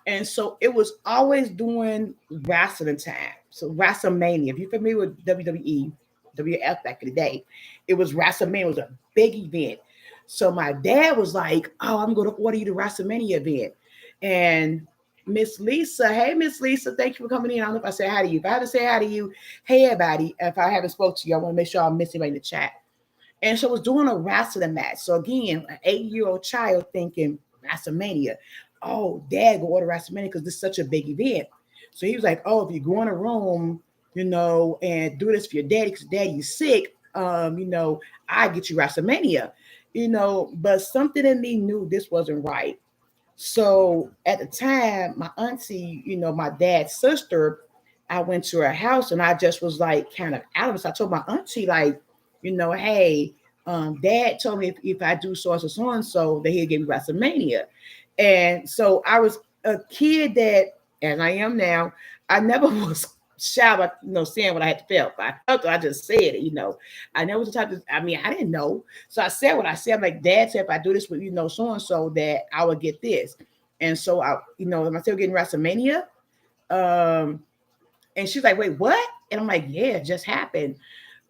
And so it was always during wrestling time. So WrestleMania, if you're familiar with WWE, WF back in the day, it was WrestleMania, it was a big event. So my dad was like, "Oh, I'm going to order you the WrestleMania event." And Miss Lisa, hey Miss Lisa, thank you for coming in. I don't know if I said hi to you. If I haven't said hi to you, hey everybody. If I haven't spoke to you, I want to make sure I'm missing right in the chat. And so I was doing a wrestling match. So again, an 8-year-old child thinking WrestleMania. Oh, dad, go order WrestleMania because this is such a big event. So he was like, oh, if you go in a room, and do this for your daddy because daddy's sick, I get you WrestleMania. But something in me knew this wasn't right. So at the time, my auntie, my dad's sister, I went to her house and I just was like kind of out of it. So I told my auntie, like, hey, dad told me if I do so and so, that he'll give me WrestleMania. And so I was a kid that, as I am now, I never was shy about, saying what I had felt. I felt it, I just said it. I never was the type of, I didn't know. So I said what I said. I'm like, Dad said if I do this with, so and so, that I would get this. And so am I still getting WrestleMania? Um, and she's like, wait, what? And I'm like, yeah, it just happened.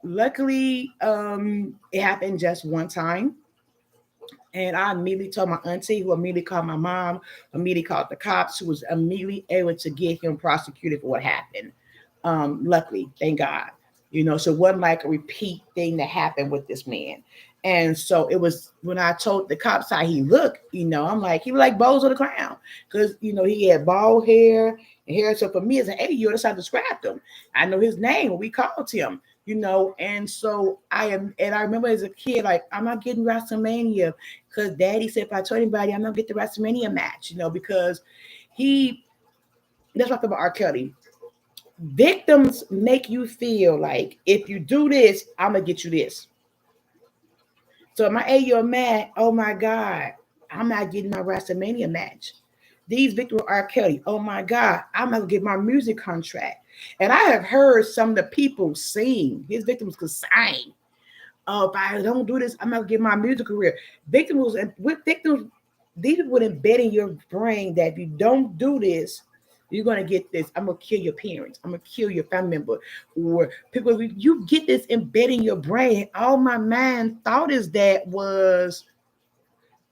Luckily, it happened just one time. And I immediately told my auntie, who immediately called my mom, immediately called the cops, who was immediately able to get him prosecuted for what happened. Luckily, thank God. So it wasn't like a repeat thing that happened with this man. And so it was when I told the cops how he looked, I'm like, he was like Bozo the Clown. Because, he had bald hair and hair. So for me as an 8-year-old, that's how I described him. I know his name, what we called him. And so I remember as a kid, like, I'm not getting WrestleMania because daddy said if I told anybody, I'm not getting the WrestleMania match, because that's what I thought about R. Kelly. Victims make you feel like if you do this, I'm gonna get you this. So my 8-year-old mad, oh my God, I'm not getting my WrestleMania match. These victims are R. Kelly. Oh my God, I'm not gonna get my music contract. And I have heard some of the people sing. His victims could sing. Oh, if I don't do this, I'm not gonna get my music career. Victims with victims, these people would embed in your brain that if you don't do this, you're gonna get this. I'm gonna kill your parents. I'm gonna kill your family member. Or people, you get this embedded in your brain. All my mind thought is that was,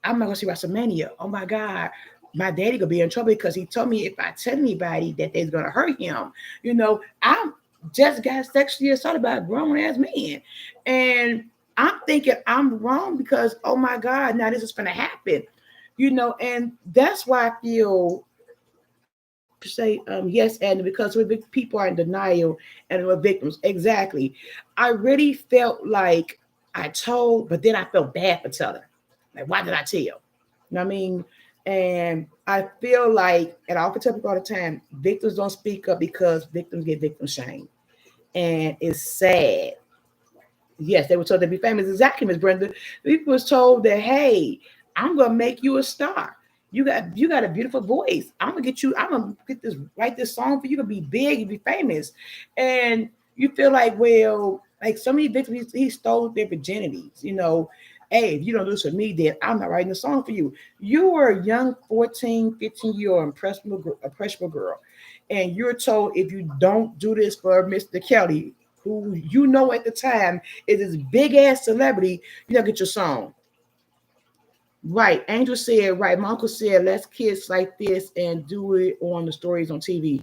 I'm not gonna see WrestleMania. Oh my God, my daddy gonna be in trouble because he told me if I tell anybody that they's gonna hurt him. I'm just got sexually assaulted by a grown ass man, and I'm thinking I'm wrong because oh my God, now this is gonna happen. And that's why I feel say yes, and because we're people are in denial and we're victims. Exactly. I really felt like I told, but then I felt bad for telling. Like, why did I tell? What I mean? And I feel like, and I often tell people all the time, victims don't speak up because victims get victim shame. And it's sad. Yes, they were told to be famous. Exactly, Miss Brenda. People was told that, hey, I'm gonna make you a star. You got a beautiful voice. I'm gonna get this, write this song for you to be big and be famous. And you feel like, well, like so many victims, he stole their virginities. Hey, if you don't do this for me, then I'm not writing a song for you. You were a young 14, 15-year-old impressionable girl. And you're told if you don't do this for Mr. Kelly, who at the time is this big ass celebrity, you don't get your song. Right. Angel said, right. My uncle said, let's kiss like this and do it on the stories on TV.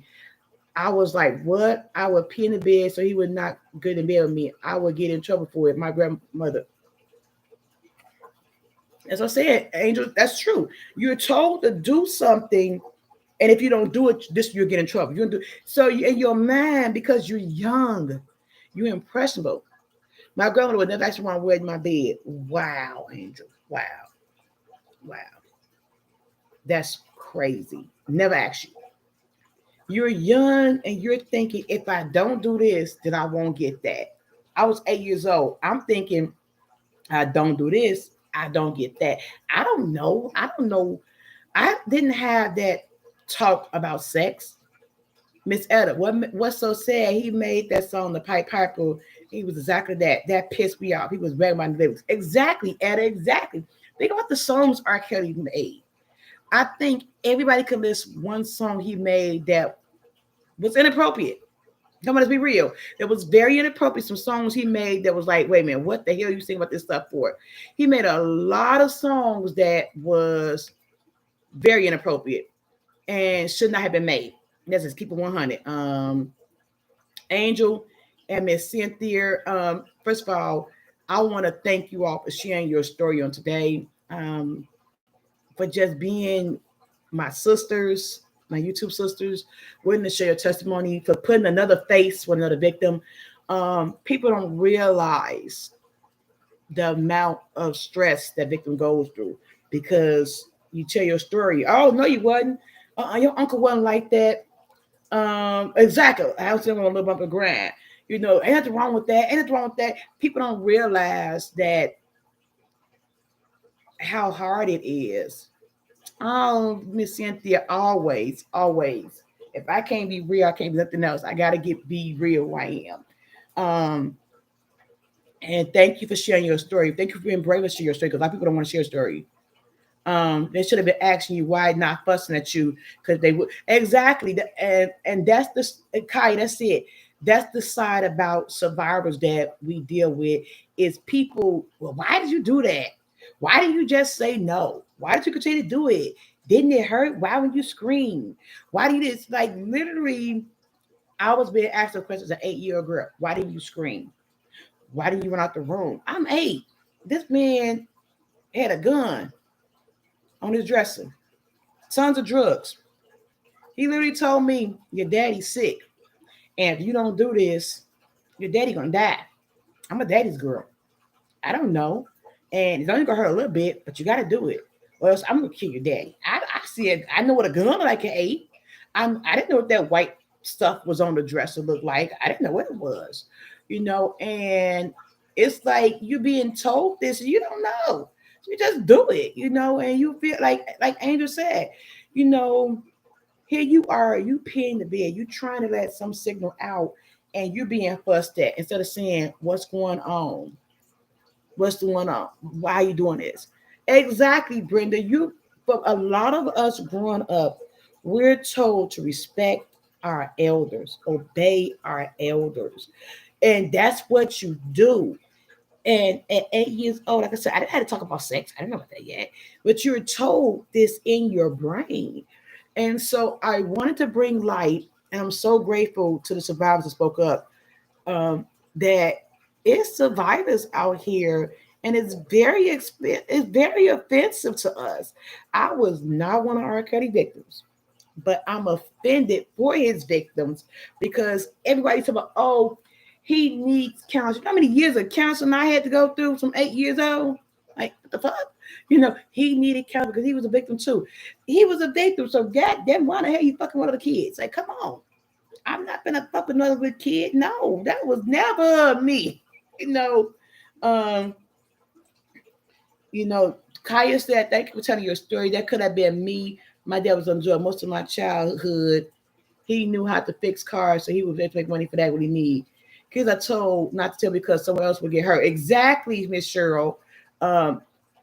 I was like, what? I would pee in the bed so he would not get in bed with me. I would get in trouble for it. My grandmother. As I said, Angel, that's true. You're told to do something, and if you don't do it, you'll get in trouble. You don't do so in your mind because you're young, you're impressionable. My grandmother would never actually want to wear in my bed. Wow, Angel. Wow. Wow. That's crazy. Never actually. You're young and you're thinking, if I don't do this, then I won't get that. I was 8 years old. I'm thinking, I don't do this, I don't get that. I don't know. I don't know. I didn't have that talk about sex. Miss Etta, what's so sad? He made that song, The Pipe Piper. He was exactly that. That pissed me off. He was begging my lyrics. Exactly, Etta, exactly. Think about the songs R. Kelly made. I think everybody could list one song he made that was inappropriate. Come on, let's be real. That was very inappropriate. Some songs he made that was like, wait a minute, what the hell are you singing about this stuff for? He made a lot of songs that was very inappropriate and should not have been made. Let's just keep it 100. Angel and Miss Cynthia. First of all, I want to thank you all for sharing your story on today. For just being my sisters, my YouTube sisters, willing to share your testimony, for putting another face with another victim. People don't realize the amount of stress that victim goes through because you tell your story. Oh no, you wasn't. Your uncle wasn't like that. Exactly. I was on a little bump of ground. Ain't nothing wrong with that. Ain't nothing wrong with that. People don't realize that how hard it is. Oh, Miss Cynthia, always, always. If I can't be real, I can't be nothing else. I gotta be real who I am. And thank you for sharing your story. Thank you for being brave to share your story because a lot of people don't want to share a story. They should have been asking you why, not fussing at you because they would exactly. And that's the Kai. That's it. That's the side about survivors that we deal with is people. Well, why did you do that? Why did you just say no? Why did you continue to do it? Didn't it hurt? Why would you scream? Why did you? It's like literally. I was being asked a question as an 8-year-old girl. Why didn't you scream? Why didn't you run out the room? I'm 8. This man had a gun on his dresser, tons of drugs. He literally told me, your daddy's sick. And if you don't do this, your daddy gonna die. I'm a daddy's girl. I don't know. And it's only gonna hurt a little bit, but you gotta do it. Or else I'm gonna kill your daddy. I see it. I know what a gun like at 8. I didn't know what that white stuff was on the dresser looked like. I didn't know what it was. And it's like you being told this, and you don't know. You just do it, and you feel like Angel said, you know, here you are, you peeing the bed, you trying to let some signal out, and you being fussed at instead of saying, what's going on? What's going on? Why are you doing this? Exactly, Brenda. For a lot of us growing up, we're told to respect our elders, obey our elders. And that's what you do. And at 8 years old, like I said, I didn't have to talk about sex. I didn't know about that yet. But you're told this in your brain. And so I wanted to bring light, and I'm so grateful to the survivors that spoke up, that it's survivors out here, and it's very offensive to us. I was not one of R. Kelly victims, but I'm offended for his victims because everybody's talking about, oh, he needs counseling. How many years of counseling I had to go through from 8 years old? Like, what the fuck? He needed counseling because he was a victim too. He was a victim. So, goddamn, why the hell you fucking one of the kids? Like, come on. I'm not gonna fuck with another good kid. No, that was never me. You know, um, Kaya said, thank you for telling your story. That could have been me. My dad was on drugs most of my childhood. He knew how to fix cars, so he was able to make money for that what he need. Kids are told not to tell because someone else would get hurt. Exactly, Miss Cheryl.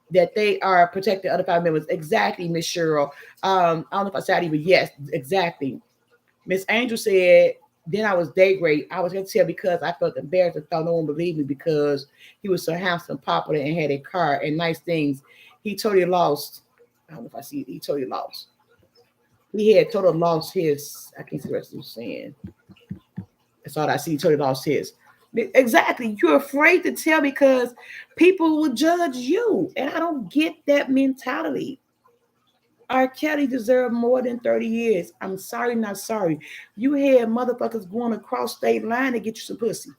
That they are protecting other family members. Exactly, Miss Cheryl. I don't know if I said it, but yes, exactly. Miss Angel said, then I was day great. I was going to tell because I felt embarrassed and thought no one believed me because he was so handsome, popular, and had a car and nice things. He totally lost. I don't know if I see it. He totally lost. He had total lost his. I can't see the rest of what saying. That's all I see. He totally lost his. Exactly. You're afraid to tell because people will judge you. And I don't get that mentality. R. Kelly deserved more than 30 years. I'm sorry, not sorry. You had motherfuckers going across state line to get you some pussy.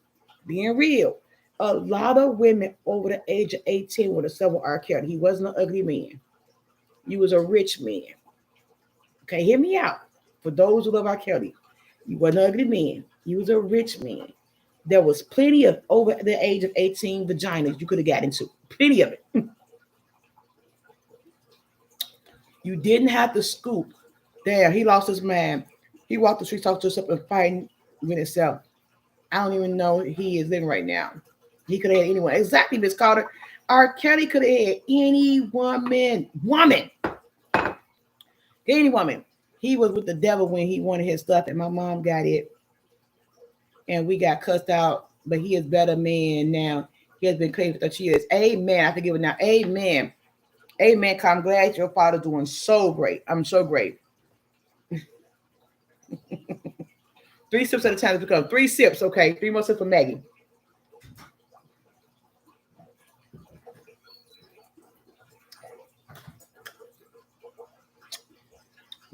Being real. A lot of women over the age of 18 would have said with R. Kelly. He wasn't an ugly man. You was a rich man. Okay, hear me out. For those who love R. Kelly, you wasn't an ugly man. You was a rich man. There was plenty of over the age of 18 vaginas you could have got into. Plenty of it. You didn't have to scoop. There, he lost his man. He walked the streets, talked to himself, and fighting with himself. I don't even know he is living right now. He could have had anyone. Exactly, Miss Carter. R. Kelly could have had any woman, any woman. He was with the devil when he wanted his stuff, and my mom got it, and we got cussed out. But he is better man now. He has been clean for 30 years. Amen. I forgive it now. Amen. Amen. I'm glad your father's doing so great. I'm so great. 3 sips at a time to become 3 sips. Okay, 3 more sips for Maggie.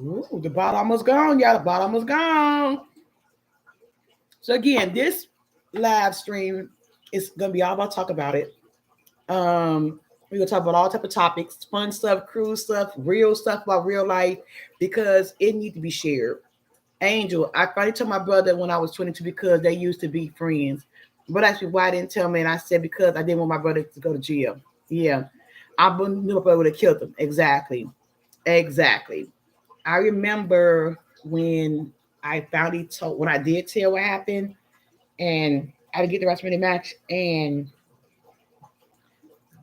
Ooh, the bottle almost gone, y'all. The bottle almost gone. So again, this live stream is gonna be all about talk about it. We're gonna talk about all type of topics, fun stuff, cruise stuff, real stuff about real life, because it needs to be shared. Angel, I finally told my brother when I was 22 because they used to be friends. But actually, why I didn't tell me, and I said because I didn't want my brother to go to jail. Yeah, I knew my brother would have killed him. Exactly, exactly. I remember when I finally told when I did tell what happened, and I didn't get the WrestleMania match, and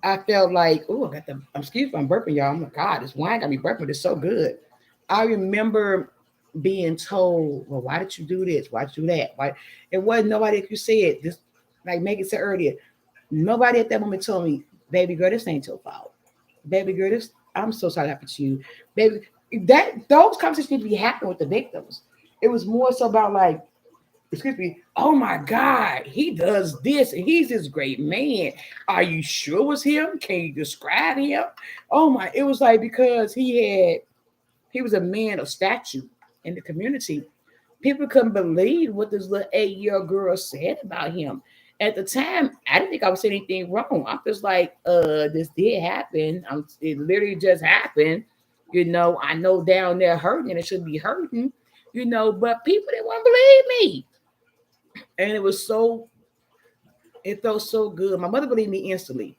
I felt like, oh, I got the. Excuse me, I'm burping, y'all. Oh my God, this wine got me burping. It's so good. I remember being told, well, why did you do this? Why did you do that? Why? It wasn't nobody, if you said this, like Megan said earlier, nobody at that moment told me, baby girl, this ain't your fault. Baby girl, this, I'm so sorry that happened to you. Baby, that those conversations need to be happening with the victims. It was more so about like, excuse me, oh my God, he does this and he's this great man. Are you sure it was him? Can you describe him? Oh my, it was like because he was a man of stature in the community. People couldn't believe what this little 8-year-old girl said about him. At the time, I didn't think I was saying anything wrong. I'm just like, this did happen. It literally just happened. I know down there hurting and it should be hurting, but people didn't want to believe me. And it felt so good. My mother believed me instantly.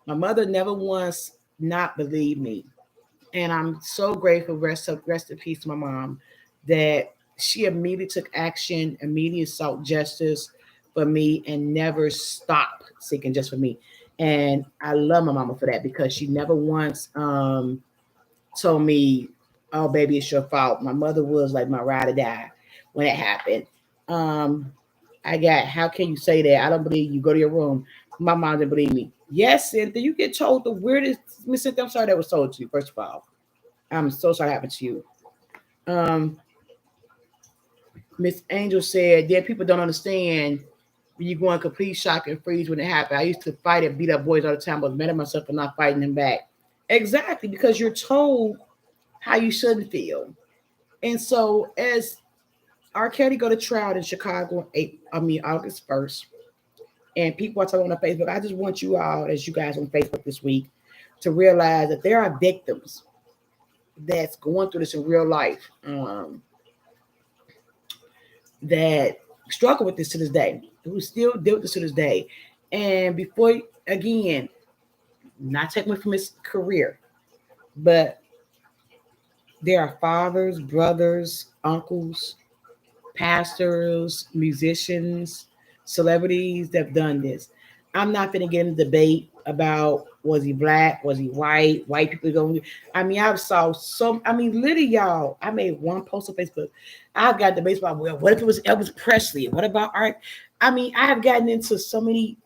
My mother never once not believed me. And I'm so grateful, rest in peace to my mom, that she immediately took action, immediately sought justice for me, and never stopped seeking justice for me. And I love my mama for that because she never once told me, "Oh, baby, it's your fault." My mother was like my ride or die when it happened. Um, I got, how can you say that? I don't believe you. Go to your room. My mom didn't believe me. Yes, Cynthia, you get told the weirdest. Miss Cynthia, I'm sorry that was told to you. First of all, I'm so sorry it happened to you. Um, Miss Angel said, "Yeah, people don't understand when you go in complete shock and freeze when it happened. I used to fight and beat up boys all the time, but mad at myself for not fighting them back." Exactly, because you're told how you shouldn't feel. And so, as R. Kelly go to trial in Chicago, August 1st, and people are talking on Facebook, I just want you all, as you guys on Facebook this week, to realize that there are victims that's going through this in real life. That struggle with this to this day, who still deal with this to this day. And before, again, not taking away from his career, but there are fathers, brothers, uncles, pastors, musicians, celebrities that have done this. I'm not going to get in a debate about was he black, was he white, white people going. I mean, I've saw some. I mean, literally, y'all. I made one post on Facebook. I've got debates about, well, what if it was Elvis Presley? What about art? I mean, I have gotten into so many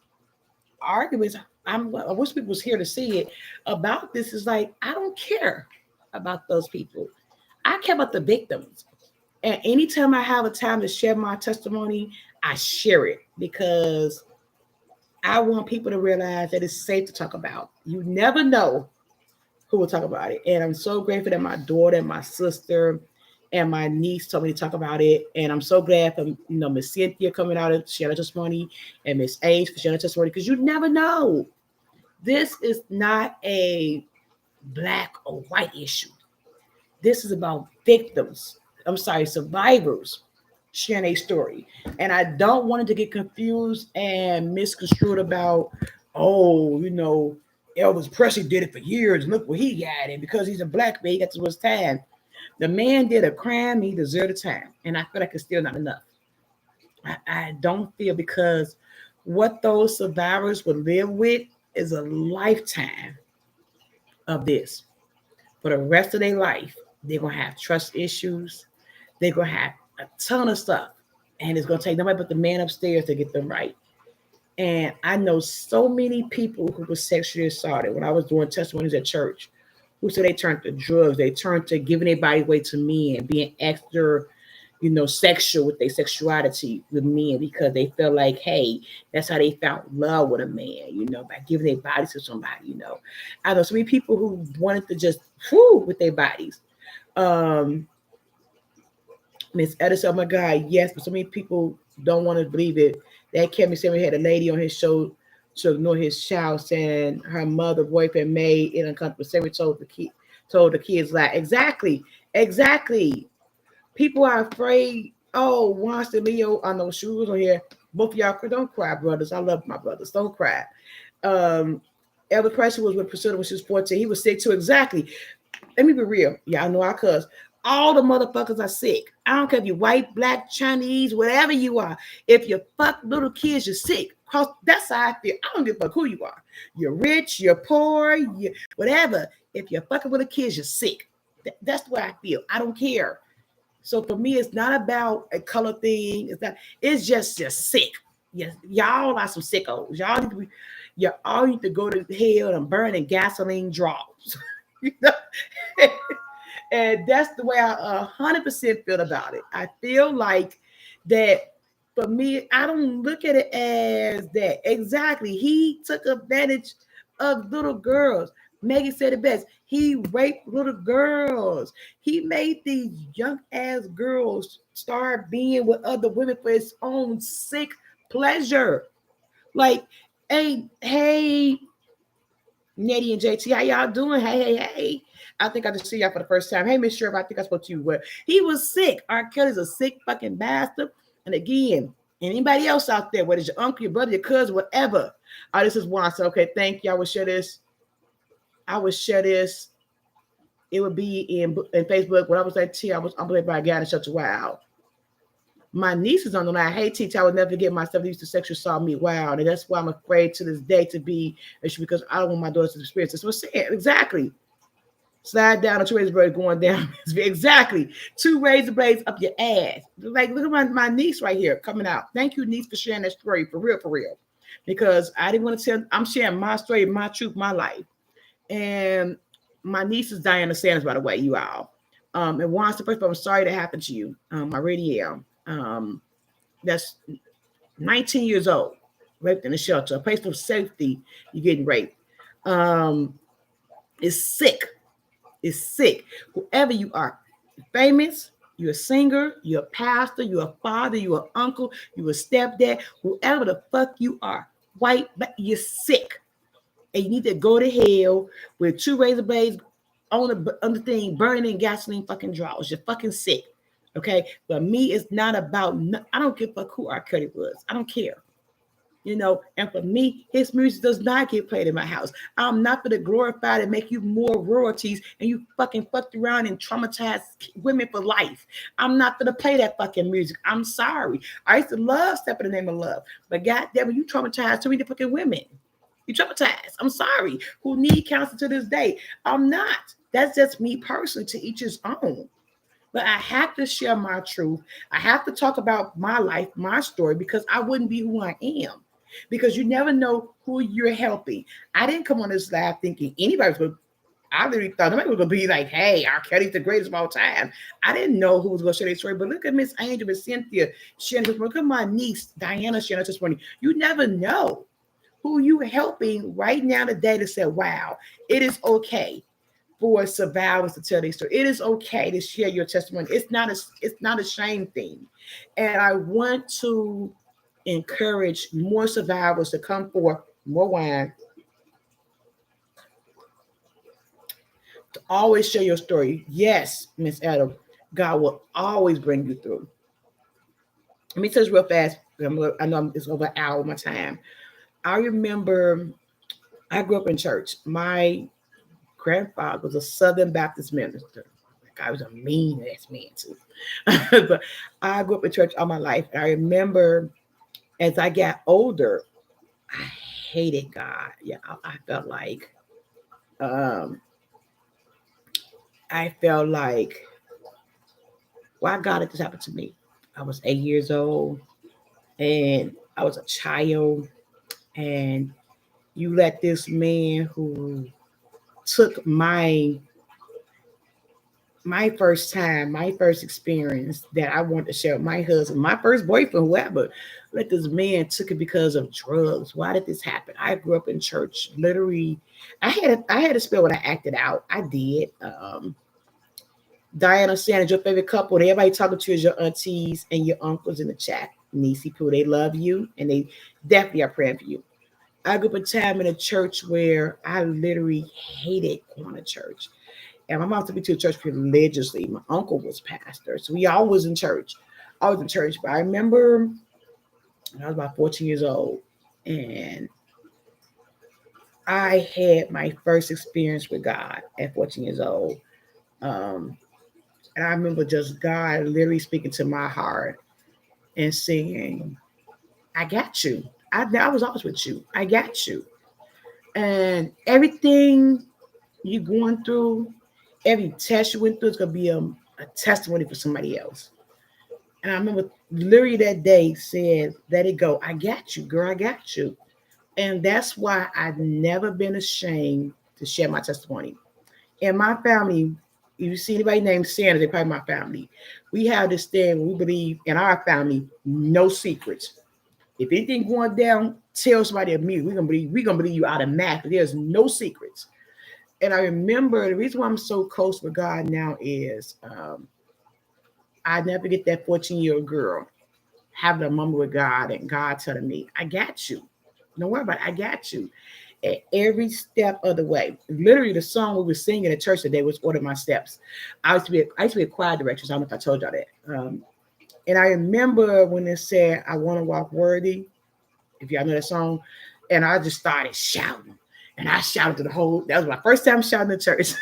arguments. I wish people was here to see it about this. Is like I don't care about those people. I care about the victims. And anytime I have a time to share my testimony, I share it because I want people to realize that it's safe to talk about. You never know who will talk about it. And I'm so grateful that my daughter and my sister and my niece told me to talk about it. And I'm so glad for Miss Cynthia coming out and sharing her testimony and Miss Age for sharing her testimony because you never know. This is not a black or white issue. This is about victims. I'm sorry, survivors sharing a story. And I don't want it to get confused and misconstrued about, oh, Elvis Presley did it for years. Look what he got. And because he's a black man, he got to his time. The man did a crime. He deserved a time. And I feel like it's still not enough. I don't feel because what those survivors would live with is a lifetime of this. For the rest of their life, they're going to have trust issues. They're going to have a ton of stuff. And it's going to take nobody but the man upstairs to get them right. And I know so many people who were sexually assaulted when I was doing testimonies at church who said they turned to drugs, they turned to giving their body away to men, being extra, sexual with their sexuality with men because they felt like, hey, that's how they found love with a man, by giving their bodies to somebody. I know so many people who wanted to just with their bodies. Miss Edison, oh my God, yes, but so many people don't want to believe it. That Kevin Samuel had a lady on his show to ignore his child, saying her mother, boyfriend made it uncomfortable. Sarah told the kids like, exactly. People are afraid. Oh, once the Leo, I know she was on here. Both of y'all, don't cry, brothers. I love my brothers. Don't cry. Elvis Presley was with Priscilla when she was 14. He was sick too. Exactly. Let me be real. Y'all know our cuz. All the motherfuckers are sick. I don't care if you're white, black, Chinese, whatever you are. If you fuck little kids, you're sick. Cause that's how I feel. I don't give a fuck who you are. You're rich, you're poor, whatever. If you're fucking with the kids, you're sick. That's the way I feel. I don't care. So for me, it's not about a color thing. It's just you're sick. Yes, y'all are some sickos. Y'all need to go to hell and burn in gasoline draws. And that's the way I 100% feel about it. I feel like that for me, I don't look at it as that. Exactly. He took advantage of little girls. Megan said it best. He raped little girls. He made these young ass girls start being with other women for his own sick pleasure. Like, hey, Nettie and JT, how y'all doing? Hey. I think I just see y'all for the first time. Hey, Miss Sheriff, I think I spoke to you. Well, he was sick. R. Kelly's a sick fucking bastard. And again, anybody else out there, whether it's your uncle, your brother, your cousin, whatever. This is one. So, okay, thank you. I would share this. It would be in Facebook. When I was at T, I'm played by a guy in such a while. My niece is on the line. Hey, T, I would never forget my stuff. Used to sexually assault me. Wow. And that's why I'm afraid to this day to be, because I don't want my daughters to experience this. What's saying? Exactly. Slide down a 2 razor blades going down. Exactly. 2 razor blades up your ass. Like, look at my niece right here coming out. Thank you, niece, for sharing that story. For real. Because I didn't want to tell, I'm sharing my story, my truth, my life. And my niece is Diana Sanders, by the way, you all. And once the first I'm sorry that happened to you. I really am. That's 19 years old, raped in a shelter, a place of safety, you're getting raped. It's sick. It's sick. Whoever you are, famous, you're a singer, you're a pastor, you're a father, you're an uncle, you're a stepdad, whoever the fuck you are, white, but you're sick. And you need to go to hell with 2 razor blades on the thing, burning in gasoline fucking drawers. You're fucking sick. Okay? But me, it's not about, I don't give a fuck who R. Kelly was. I don't care. And for me, his music does not get played in my house. I'm not going to glorify and make you more royalties and you fucking fucked around and traumatized women for life. I'm not going to play that fucking music. I'm sorry. I used to love Step in the Name of Love. But goddamn, you traumatized too many fucking women. You traumatized. I'm sorry. Who need counseling to this day? I'm not. That's just me personally, to each his own. But I have to share my truth. I have to talk about my life, my story, because I wouldn't be who I am. Because you never know who you're helping. I didn't come on this live thinking anybody's going to, I literally thought nobody was going to be like, hey, R. Kelly's the greatest of all time. I didn't know who was going to share their story. But look at Miss Angel, Miss Cynthia sharing this. Look at my niece, Diana, sharing this morning. You never know who you helping right now today to say, wow, it is okay for survivors to tell their story. It is okay to share your testimony. It's not a shame thing. And I want to encourage more survivors to come forth, more wine, to always share your story. Yes, Miss Adam, God will always bring you through. Let me tell this real fast. I know it's over an hour of my time. I remember I grew up in church. My grandfather was a Southern Baptist minister. Like I was a mean ass man too. But I grew up in church all my life. And I remember as I got older, I hated God. Yeah, I felt like um I felt like why God had this happen to me. I was 8 years old and I was a child, and you let this man who took my first time, my first experience that I wanted to share with my husband, my first boyfriend, whoever, let this man took it because of drugs. Why did this happen? I grew up in church. Literally, I had a spell when I acted out. I did. Diana Sanders, your favorite couple, and everybody talking to you is your aunties and your uncles in the chat. Nisi Pooh, they love you and they definitely are praying for you. I grew up a time in a church where I literally hated going to church. And my mom took me to church religiously. My uncle was pastor. So we all was in church. I was in church. But I remember when I was about 14 years old and I had my first experience with God at 14 years old. Um, and I remember just God literally speaking to my heart and saying, I got you. I was always with you. I got you. And everything you're going through, every test you went through is going to be a testimony for somebody else. And I remember literally that day said, let it go. I got you, girl. I got you. And that's why I've never been ashamed to share my testimony. In my family, if you see anybody named Sanders, they're probably my family. We have this thing, we believe in our family, no secrets. If anything going down, tell somebody immediately. We're gonna believe you out of math. There's no secrets. And I remember the reason why I'm so close with God now is I never get that 14-year-old girl having a moment with God and God telling me, I got you. Don't worry about it. I got you. At every step of the way. Literally, the song we were singing at church today was Order My Steps. I used to be a choir director, so I don't know if I told y'all that. And I remember when it said, I want to walk worthy, if y'all know that song, and I just started shouting. And I shouted to the whole, that was my first time shouting in church.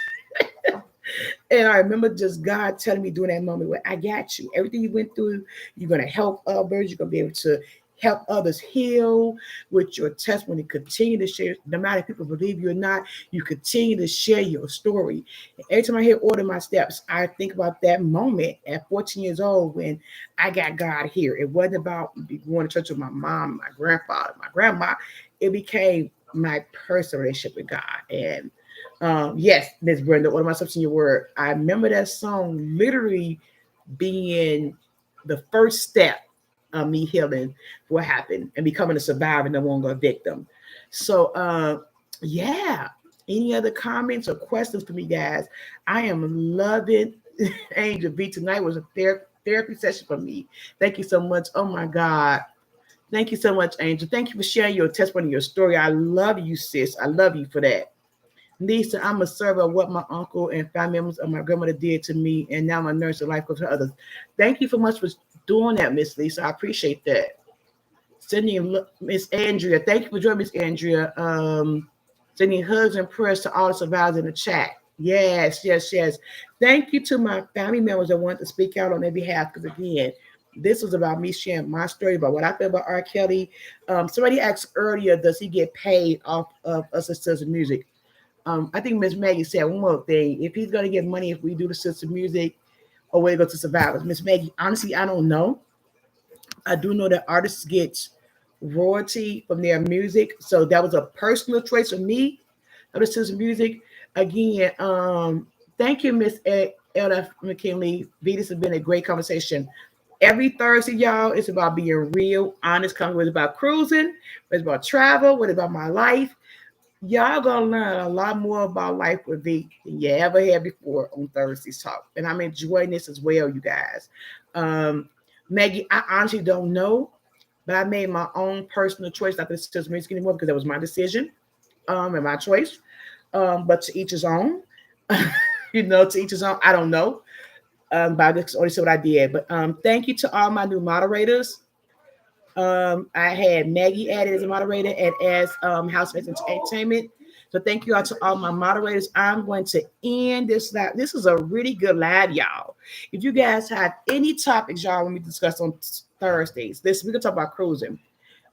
And I remember just God telling me during that moment, where I got you. Everything you went through, you're going to help others. You're going to be able to help others heal with your testimony. Continue to share, no matter if people believe you or not, you continue to share your story. And every time I hear Order My Steps, I think about that moment at 14 years old when I got God here. It wasn't about going to church with my mom, my grandfather, my grandma. It became my personal relationship with God. And yes, Miss Brenda, Order My Steps in Your Word. I remember that song literally being the first step of me healing what happened and becoming a survivor, no longer a victim. So, yeah. Any other comments or questions for me, guys? I am loving Angel B. Tonight was a therapy session for me. Thank you so much. Oh my God. Thank you so much, Angel. Thank you for sharing your testimony, your story. I love you, sis. I love you for that. Lisa, I'm a server of what my uncle and family members of my grandmother did to me, and now I'm a nurse of life coach for others. Thank you so much for doing that, Miss Lisa. I appreciate that. Sending Miss Andrea, thank you for joining Miss Andrea. Sending hugs and prayers to all the survivors in the chat. Yes, yes, yes. Thank you to my family members that want to speak out on their behalf. Because again, this was about me sharing my story about what I feel about R. Kelly. Somebody asked earlier, does he get paid off of us as to music? I think Miss Maggie said one more thing. If he's going to get money if we do the sister music or where it goes to survivors. Miss Maggie, honestly, I don't know. I do know that artists get royalty from their music. So that was a personal choice for me of the sister music. Again, thank you, Miss Elda McKinley. V, this has been a great conversation. Every Thursday, y'all, it's about being real, honest. It's about cruising, it's about travel, what about my life. Y'all gonna learn a lot more about life with V than you ever had before on Thursday's talk. And I'm enjoying this as well, you guys. Maggie, I honestly don't know, but I made my own personal choice not to listen to music anymore because that was my decision and my choice. But to each his own. To each his own. I don't know. But I just only said what I did. But thank you to all my new moderators. I had Maggie added as a moderator and as House of Entertainment. So thank you all to all my moderators. I'm going to end this live. This is a really good live, y'all. If you guys have any topics y'all want me to discuss on Thursdays, listen, we're gonna talk about cruising.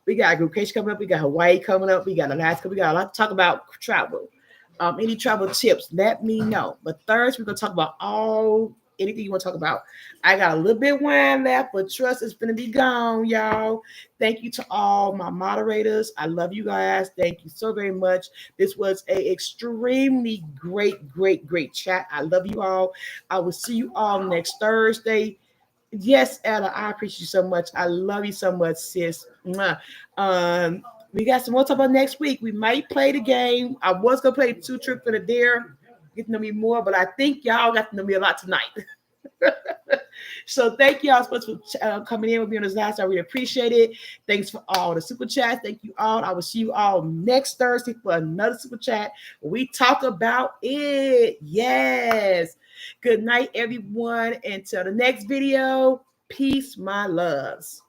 We got group vacation coming up. We got Hawaii coming up. We got Alaska. We got a lot to talk about travel. Any travel tips, let me know. But Thursday, we're gonna talk about all anything you want to talk about. I got a little bit of wine left, but trust it's gonna be gone, y'all. Thank you to all my moderators. I love you guys. Thank you so very much. This was a extremely great chat. I love you all. I will see you all next Thursday. Yes, Ella, I appreciate you so much. I love you so much, sis. Mwah. We got some more to talk about next week. We might play the game. I was gonna play Two Trip for the Dare, get to know me more, but I think y'all got to know me a lot tonight. So thank y'all so much for coming in with me on this last. I really appreciate it. Thanks for all the super chats. Thank you all. I will see you all next Thursday for another super chat. We talk about it. Yes. Good night, everyone. Until the next video. Peace, my loves.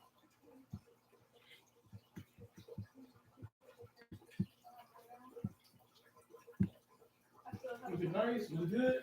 Was it nice? Was it good?